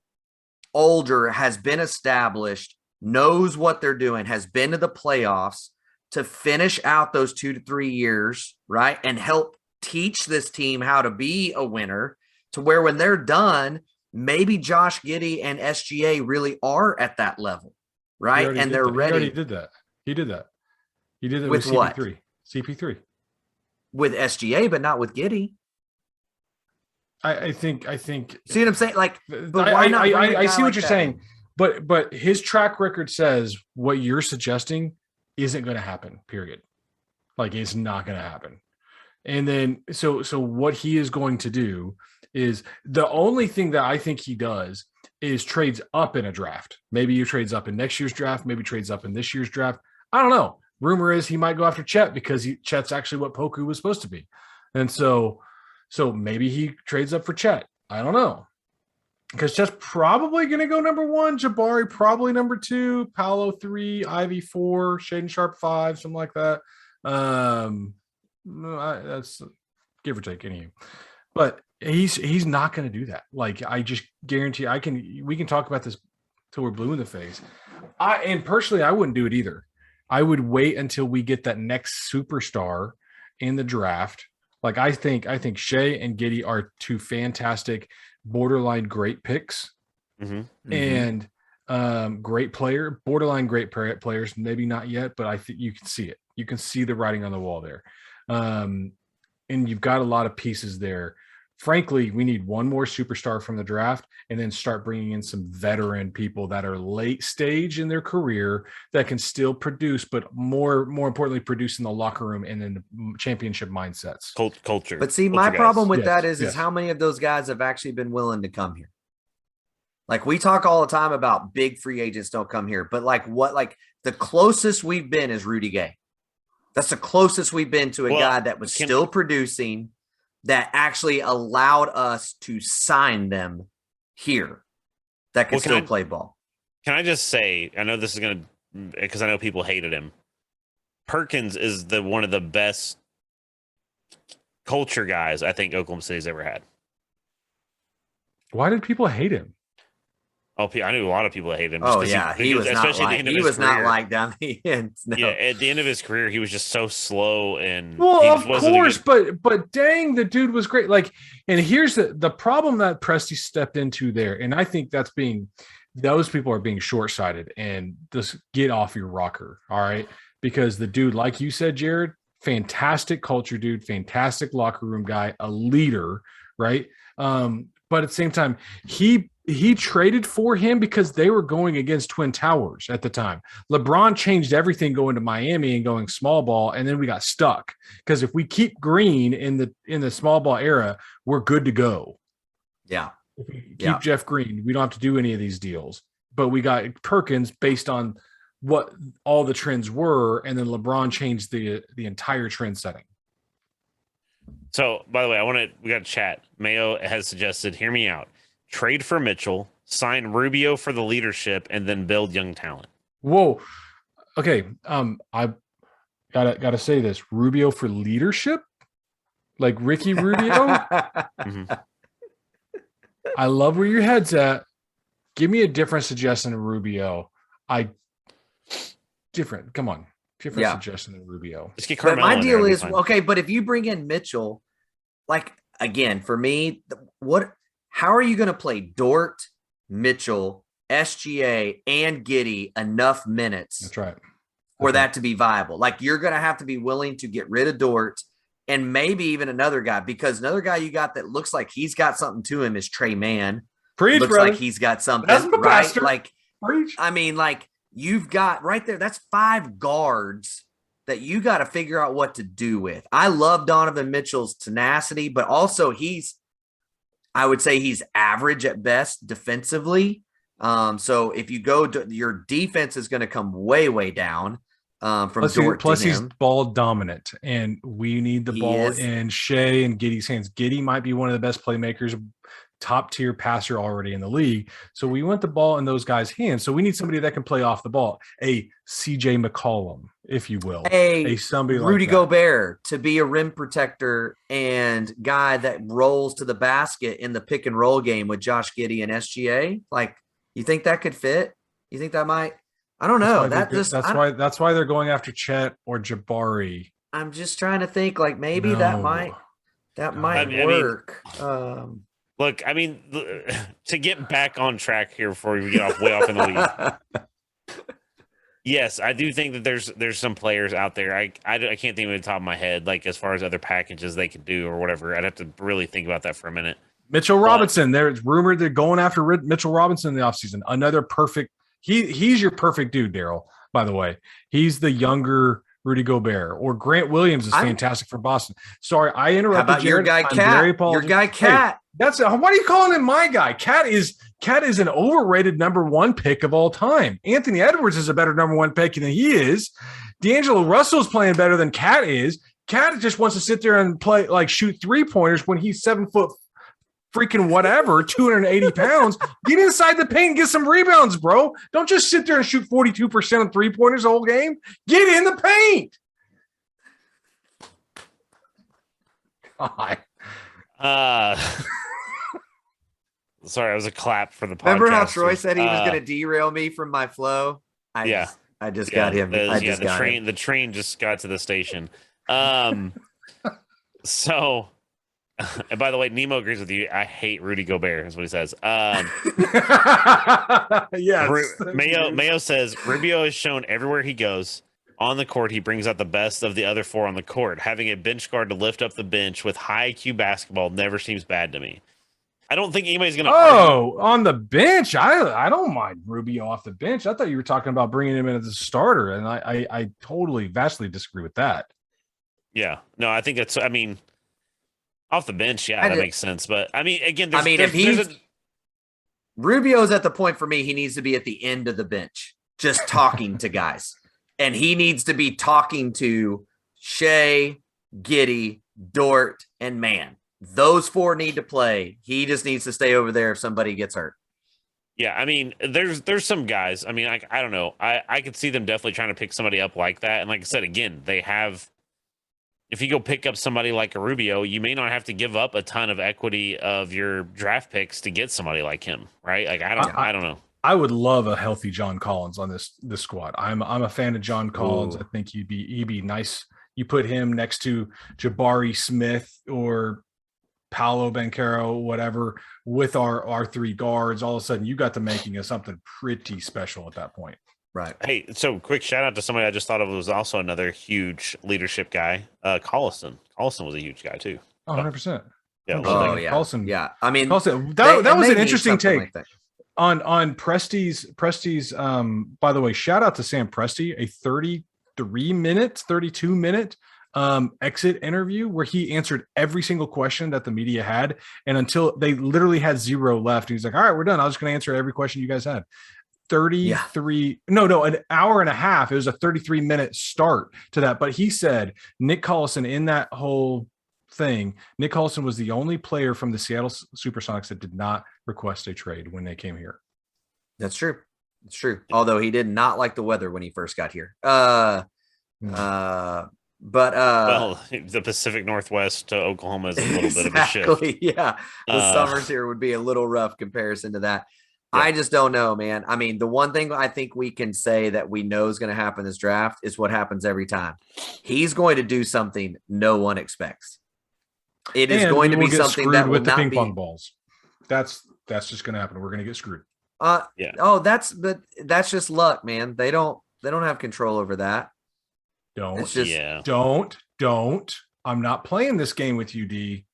Speaker 3: older, has been established, knows what they're doing, has been to the playoffs, to finish out those 2 to 3 years, right? And help teach this team how to be a winner, to where when they're done, maybe Josh Giddey and SGA really are at that level, right? And they're ready.
Speaker 5: He already did that. He did that. He did it with CP3.
Speaker 3: What?
Speaker 5: CP3.
Speaker 3: With SGA, but not with Giddey.
Speaker 5: I think.
Speaker 3: See what I'm saying? Like, but why not?
Speaker 5: I see what you're saying, but his track record says what you're suggesting isn't going to happen. Period. Like, it's not going to happen. And then, so what he is going to do is the only thing that I think he does is trades up in a draft. Maybe he trades up in next year's draft. Maybe trades up in this year's draft. I don't know. Rumor is he might go after Chet because Chet's actually what Poku was supposed to be. And so maybe he trades up for Chet. I don't know. Because Chet's probably going to go number 1, Jabari probably number 2, Paolo 3, Ivy 4, Shaden Sharp 5, something like that. That's give or take any. But he's not going to do that. Like, I just guarantee we can talk about this till we're blue in the face. And personally, I wouldn't do it either. I would wait until we get that next superstar in the draft. Like, I think Shea and Giddey are 2 fantastic, borderline great picks, and great player, borderline great players. Maybe not yet, but I think you can see it. You can see the writing on the wall there, and you've got a lot of pieces there. Frankly, we need one more superstar from the draft and then start bringing in some veteran people that are late stage in their career that can still produce, but more importantly, produce in the locker room and in the championship mindsets.
Speaker 4: Culture.
Speaker 3: But see, my problem with that is how many of those guys have actually been willing to come here? Like, we talk all the time about big free agents don't come here, but like the closest we've been is Rudy Gay. That's the closest we've been to a guy that was still producing, that actually allowed us to sign them here, that can still play ball.
Speaker 4: Can I just say, I know this is going to, because I know people hated him. Perkins is one of the best culture guys I think Oklahoma City's ever had.
Speaker 5: Why did people hate him?
Speaker 4: Oh, I knew a lot of people that hated him.
Speaker 3: Oh, yeah. He was not like down the end. No.
Speaker 4: Yeah, at the end of his career, he was just so slow. And
Speaker 5: of course, but dang, the dude was great. Like, and here's the problem that Presti stepped into there. And I think those people are being short-sighted and just get off your rocker. All right. Because the dude, like you said, Jared, fantastic culture dude, fantastic locker room guy, a leader. Right. But at the same time, he traded for him because they were going against Twin Towers at the time. LeBron changed everything going to Miami and going small ball, and then we got stuck because if we keep Green in the small ball era, we're good to go.
Speaker 3: Yeah.
Speaker 5: If we keep Jeff Green, we don't have to do any of these deals. But we got Perkins based on what all the trends were, and then LeBron changed the entire trend setting.
Speaker 4: So, by the way, we got to chat. Mayo has suggested, hear me out. Trade for Mitchell, sign Rubio for the leadership, and then build young talent.
Speaker 5: Whoa. Okay. I gotta say this. Rubio for leadership? Like Ricky Rubio? I love where your head's at. Give me a different suggestion than Rubio. Come on. Different suggestion than Rubio.
Speaker 4: Let's get Carmelo.
Speaker 3: But my deal is, okay, but if you bring in Mitchell, like, again, for me, how are you going to play Dort, Mitchell, SGA, and Giddey enough minutes?
Speaker 5: That's right.
Speaker 3: For that to be viable? Like, you're going to have to be willing to get rid of Dort and maybe even another guy, because another guy you got that looks like he's got something to him is Trey Mann. Looks
Speaker 5: brother.
Speaker 3: like he's got something, right?
Speaker 5: Pastor.
Speaker 3: Like,
Speaker 5: Preach.
Speaker 3: I mean, like, you've got right there, that's 5 guards that you got to figure out what to do with. I love Donovan Mitchell's tenacity, but also I would say he's average at best defensively. So if you go to your defense is going to come way, way down from Dort to him.
Speaker 5: He's ball dominant, and we need the ball in Shea and Giddey's hands. Giddey might be one of the best playmakers, top tier passer already in the league. So we want the ball in those guys' hands. So we need somebody that can play off the ball. A CJ McCollum, if you will. A somebody like
Speaker 3: Rudy
Speaker 5: that.
Speaker 3: Gobert to be a rim protector and guy that rolls to the basket in the pick and roll game with Josh Giddey and SGA. Like, you think that could fit? You think that might? I don't know.
Speaker 5: That's why they're going after Chet or Jabari.
Speaker 3: I'm just trying to think, like, maybe that might work.
Speaker 4: Look, I mean, to get back on track here before we get way off in the weeds. Yes, I do think that there's some players out there. I can't think of it on the top of my head, like as far as other packages they could do or whatever. I'd have to really think about that for a minute.
Speaker 5: Mitchell Robinson. There's rumored they're going after Mitchell Robinson in the offseason. Another perfect. He's your perfect dude, Daryl. By the way, he's the younger Rudy Gobert, or Grant Williams is fantastic for Boston. Sorry, I interrupted.
Speaker 3: How about
Speaker 5: Jared.
Speaker 3: your guy Cat? Your guy Cat.
Speaker 5: Hey, why are you calling him my guy? Cat is an overrated number 1 pick of all time. Anthony Edwards is a better number 1 pick than he is. D'Angelo Russell's playing better than Cat is. Cat just wants to sit there and play shoot 3-pointers when he's 7 foot freaking whatever, 280 pounds. Get inside the paint and get some rebounds, bro. Don't just sit there and shoot 42% on 3-pointers the whole game. Get in the paint.
Speaker 4: God. Sorry, it was a clap for the podcast.
Speaker 3: Remember how Troy said he was going to derail me from my flow? I just got him.
Speaker 4: The train just got to the station. So, and by the way, Nemo agrees with you. I hate Rudy Gobert, is what he says.
Speaker 5: Yes.
Speaker 4: Mayo says Rubio is shown everywhere he goes. On the court, he brings out the best of the other 4 on the court. Having a bench guard to lift up the bench with high IQ basketball never seems bad to me. I don't think anybody's going to.
Speaker 5: On the bench, I don't mind Rubio off the bench. I thought you were talking about bringing him in as a starter, and I totally vastly disagree with that.
Speaker 4: Yeah, no, I think that's. I mean, off the bench, that makes sense. But I mean, again,
Speaker 3: Rubio's at the point for me, he needs to be at the end of the bench, just talking to guys, and he needs to be talking to Shea, Giddey, Dort, and Mann. Those 4 need to play. He just needs to stay over there if somebody gets hurt.
Speaker 4: Yeah, I mean, there's some guys. I mean, I don't know. I could see them definitely trying to pick somebody up like that. And like I said, again, they have. If you go pick up somebody like a Rubio, you may not have to give up a ton of equity of your draft picks to get somebody like him, right? Like I don't know.
Speaker 5: I would love a healthy John Collins on this squad. I'm a fan of John Collins. Ooh. I think he'd be nice. You put him next to Jabari Smith or Paolo Banchero, whatever, with our 3 guards. All of a sudden, you got the making of something pretty special at that point.
Speaker 3: Right.
Speaker 4: Hey, so quick shout out to somebody I just thought of was also another huge leadership guy, Collison. Collison was a huge guy too.
Speaker 5: 100%.
Speaker 4: Yeah.
Speaker 5: Collison.
Speaker 3: Yeah. I mean,
Speaker 5: Collison, that was an interesting take on Presti's. By the way, shout out to Sam Presti, a 32 minute exit interview where he answered every single question that the media had, and until they literally had 0 left, he's like, all right, we're done. I was just going to answer every question you guys had. 33 an hour and a half. It was a 33-minute start to that, but he said Nick Collison in that whole thing, Nick Collison was the only player from the Seattle Supersonics that did not request a trade when they came here.
Speaker 3: That's true. It's true. Although he did not like the weather when he first got here. But
Speaker 4: the Pacific Northwest to Oklahoma is a little bit of a shift.
Speaker 3: Yeah. The summers here would be a little rough comparison to that. Yeah. I just don't know, man. I mean, the one thing I think we can say that we know is going to happen this draft is what happens every time. He's going to do something no one expects. It is going to be something that will
Speaker 5: with the
Speaker 3: not
Speaker 5: ping
Speaker 3: be.
Speaker 5: Pong balls. That's just going to happen. We're going to get screwed.
Speaker 3: Yeah. Oh, that's just luck, man. They don't have control over that.
Speaker 5: Don't. I'm not playing this game with you, D.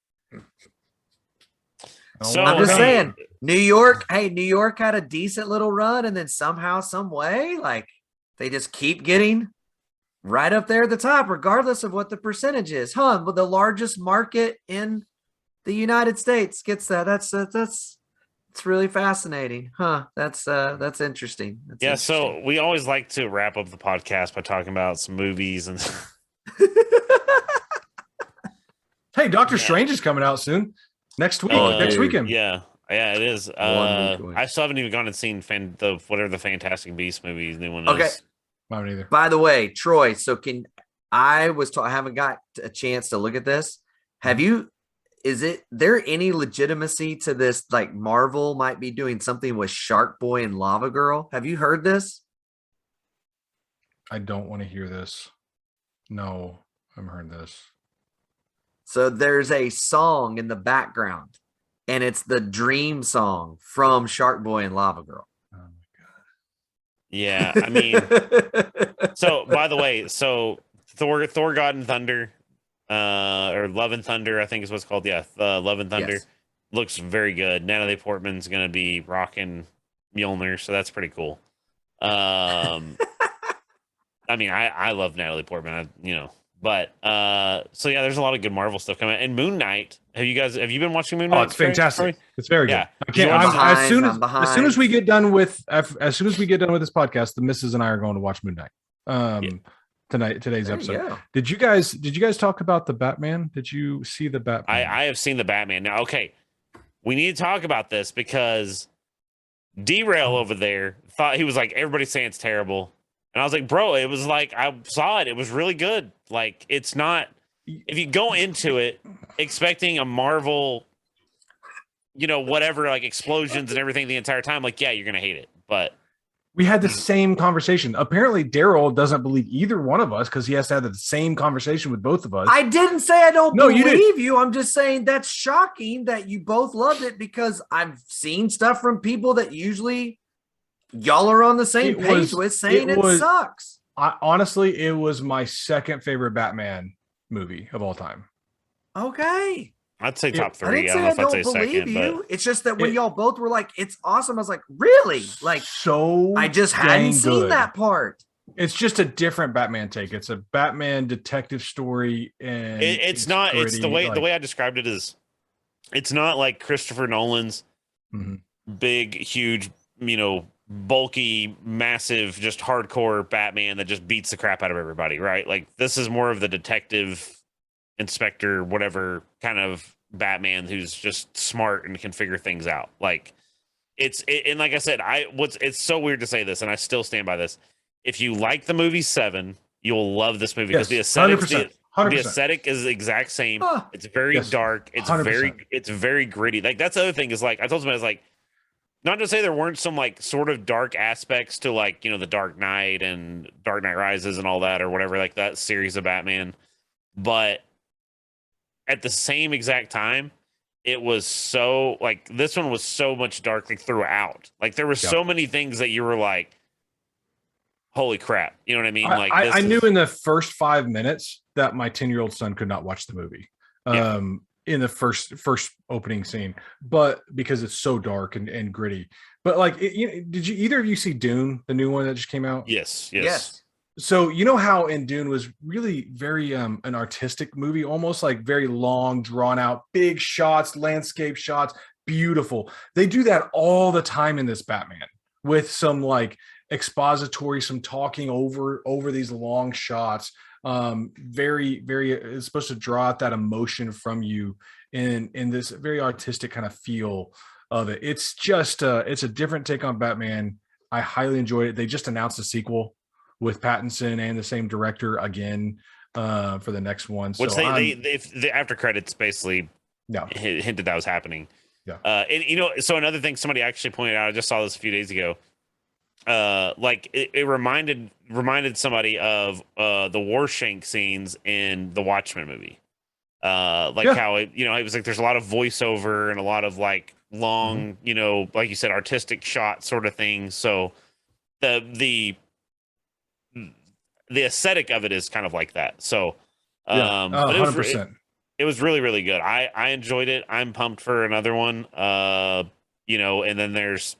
Speaker 3: So I'm just saying, New York had a decent little run, and then somehow, some way, like they just keep getting right up there at the top, regardless of what the percentage is. But the largest market in the United States gets that. That's it's really fascinating. That's interesting. That's interesting.
Speaker 4: So we always like to wrap up the podcast by talking about some movies and
Speaker 5: Hey, Doctor Strange is coming out soon. Next weekend.
Speaker 4: Yeah, it is. I still haven't even gone and seen the Fantastic Beasts movies. New one is.
Speaker 3: Okay.
Speaker 5: Not either.
Speaker 3: By the way, Troy, so I haven't got a chance to look at this. Is there any legitimacy to this? Like Marvel might be doing something with Shark Boy and Lava Girl. Have you heard this?
Speaker 5: I don't want to hear this. No, I haven't heard this.
Speaker 3: So there's a song in the background, and it's the Dream song from Shark Boy and Lava Girl.
Speaker 5: Oh my god!
Speaker 4: Yeah, I mean, so by the way, Thor, God and Thunder, or Love and Thunder, I think is what's called. Yeah, Love and Thunder. looks very good. Natalie Portman's going to be rocking Mjolnir, so that's pretty cool. I mean, I love Natalie Portman, but so yeah, there's a lot of good Marvel stuff coming out. And Moon Knight, have you been watching Moon Knight?
Speaker 5: Oh, it's fantastic. It's very good.
Speaker 4: Yeah.
Speaker 5: I can't. As soon as we get done with this podcast, the missus and I are going to watch Moon Knight. Today's episode. Did you guys talk about the Batman? Did you see the Batman?
Speaker 4: I have seen the Batman. Now, okay, we need to talk about this because Derail over there thought he was like, everybody's saying it's terrible. And I was like, bro, it was like, I saw it. It was really good. Like, it's not, if you go into it expecting a Marvel, whatever, like explosions and everything the entire time, like, yeah, you're going to hate it. But
Speaker 5: we had the same conversation. Apparently, Daryl doesn't believe either one of us because he has to have the same conversation with both of us.
Speaker 3: I didn't say I don't believe you. I'm just saying that's shocking that you both loved it because I've seen stuff from people that usually y'all are on the same page with saying it sucks.
Speaker 5: Honestly, it was my second favorite Batman movie of all time.
Speaker 3: Okay.
Speaker 4: I'd say top 3.
Speaker 3: I didn't say I don't believe you. But it's just that when y'all both were like, it's awesome. I was like, really? Like,
Speaker 5: so
Speaker 3: I just hadn't seen that part.
Speaker 5: It's just a different Batman take. It's a Batman detective story, and
Speaker 4: it's not. Gritty, it's the way I described it is, it's not like Christopher Nolan's big, huge, bulky, massive, just hardcore Batman that just beats the crap out of everybody, right? Like, this is more of the detective, inspector, whatever kind of Batman who's just smart and can figure things out. Like, and like I said, it's so weird to say this, and I still stand by this. If you like the movie Seven, you'll love this movie because the aesthetic, 100%. The aesthetic is the exact same. It's very dark. It's 100%. very gritty. Like, that's the other thing is, like, I told somebody, I was like, not to say there weren't some like sort of dark aspects to, like, the Dark Knight and Dark Knight Rises and all that or whatever, like that series of Batman, but at the same exact time, it was so, like, this one was so much dark, like, throughout. Like, there were so many things that you were like, holy crap. You know what I mean? Like,
Speaker 5: I knew in the first 5 minutes that my 10-year-old son could not watch the movie. In the first opening scene, but because it's so dark and gritty. But like, did you either of you see Dune, the new one that just came out?
Speaker 4: Yes.
Speaker 5: So how in Dune was really very an artistic movie, almost like very long, drawn out, big shots, landscape shots, beautiful. They do that all the time in this Batman with some like expository, some talking over these long shots. Very, very, it's supposed to draw out that emotion from you in this very artistic kind of feel of it. It's just it's a different take on Batman. I highly enjoyed it. They just announced a sequel with Pattinson and the same director again for the next one.
Speaker 4: Which if the after credits basically hinted that was happening. And so another thing somebody actually pointed out, I just saw this a few days ago. Like it reminded somebody of the Warshank scenes in the Watchmen movie. How it was like there's a lot of voiceover and a lot of like long, like you said, artistic shot sort of things. So the aesthetic of it is kind of like that. So but
Speaker 5: 100%.
Speaker 4: It was really, really good. I enjoyed it. I'm pumped for another one. And then there's,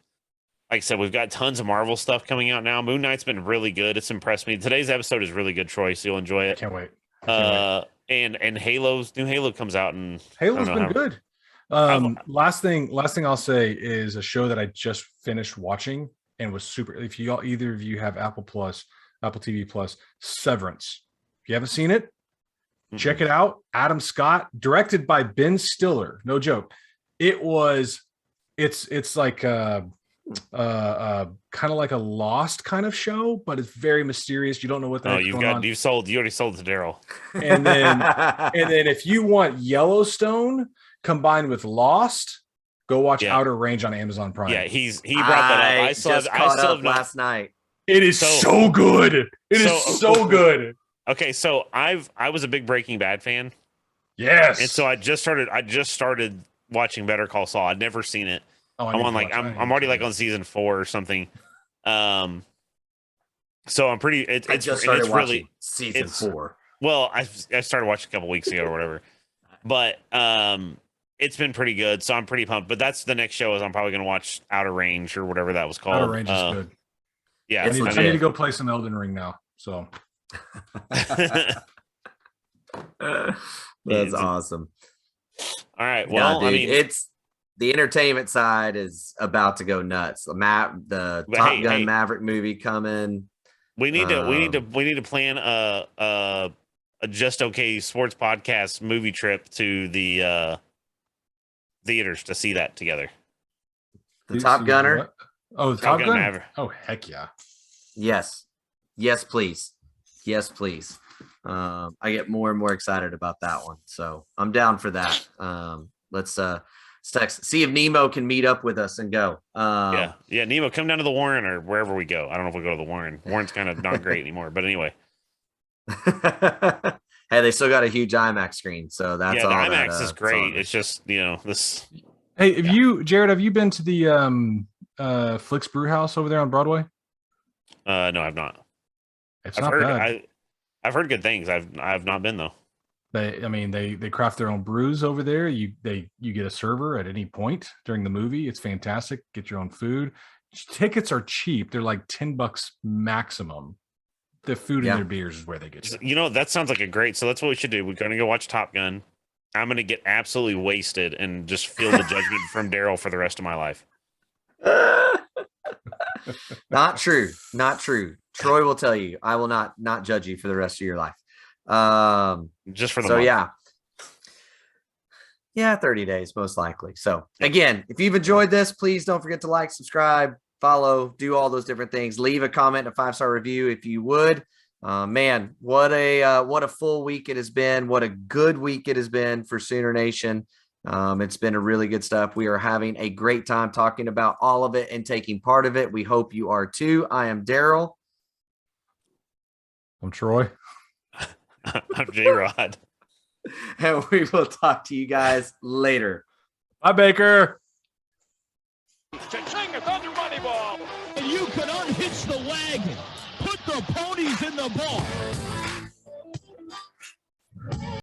Speaker 4: like I said, we've got tons of Marvel stuff coming out now. Moon Knight's been really good. It's impressed me. Today's episode is really good, Troy, so you'll enjoy it.
Speaker 5: Can't wait.
Speaker 4: And new Halo comes out, and
Speaker 5: Halo's been good. Last thing I'll say is a show that I just finished watching and was super. If either of you have Apple TV Plus, Severance. If you haven't seen it, check it out. Adam Scott, directed by Ben Stiller. No joke. It's like kind of like a Lost kind of show, but it's very mysterious. You don't know what the heck's going on.
Speaker 4: You already sold to Daryl.
Speaker 5: And then if you want Yellowstone combined with Lost, go watch Outer Range on Amazon Prime.
Speaker 4: Yeah, he brought that up. I still have
Speaker 3: last night.
Speaker 5: It is so good. It is so good.
Speaker 4: Okay, so I was a big Breaking Bad fan.
Speaker 5: Yes.
Speaker 4: And so I just started watching Better Call Saul. I'd never seen it. I'm already like on season 4 or something. So I'm pretty. I just started watching
Speaker 3: season 4.
Speaker 4: Well, I started watching a couple weeks ago or whatever. But It's been pretty good, so I'm pretty pumped. But that's the next show is I'm probably going to watch Outer Range or whatever that was called.
Speaker 5: Outer Range is good.
Speaker 4: Yeah,
Speaker 3: It's
Speaker 5: I need to go play some Elden Ring now. So
Speaker 3: that's awesome.
Speaker 4: All right. Well,
Speaker 3: dude,
Speaker 4: I mean,
Speaker 3: it's the entertainment side is about to go nuts. The Top Gun Maverick movie coming.
Speaker 4: We need to plan a Just Okay Sports Podcast movie trip to the theaters to see that together.
Speaker 3: The Top Gunner.
Speaker 5: What? Oh, the Top Gun Maverick. Oh, heck yeah.
Speaker 3: Yes, please. Yes, please. I get more and more excited about that one, so I'm down for that. Let's text, see if Nemo can meet up with us and go.
Speaker 4: Yeah, Nemo, come down to the Warren or wherever we go. I don't know if we'll go to the Warren. Warren's kind of not great anymore, but anyway.
Speaker 3: Hey, they still got a huge IMAX screen, so that's all.
Speaker 4: The IMAX is great. It's just this.
Speaker 5: Hey, Jared, have you been to the Flicks Brew House over there on Broadway?
Speaker 4: No, I've not.
Speaker 5: I've
Speaker 4: heard good things. I've not been though.
Speaker 5: They craft their own brews over there. You get a server at any point during the movie. It's fantastic. Get your own food. Tickets are cheap. They're like $10 maximum. The food and their beers is where they get you.
Speaker 4: That sounds like a great. So that's what we should do. We're going to go watch Top Gun. I'm going to get absolutely wasted and just feel the judgment from Daryl for the rest of my life.
Speaker 3: Not true. Troy will tell you, I will not judge you for the rest of your life.
Speaker 4: Just for the month.
Speaker 3: Yeah, 30 days most likely. So again, if you've enjoyed this, please don't forget to like, subscribe, follow, do all those different things. Leave a comment, a 5-star review if you would. Man, what a full week it has been. What a good week it has been for Sooner Nation. It's been a really good stuff. We are having a great time talking about all of it and taking part of it. We hope you are too. I am Daryl.
Speaker 5: I'm Troy.
Speaker 4: I'm J-Rod.
Speaker 3: And we will talk to you guys later.
Speaker 5: Bye, Baker.
Speaker 6: Cha-ching, it's on the money ball. And you can unhitch the wagon. Put the ponies in the ball.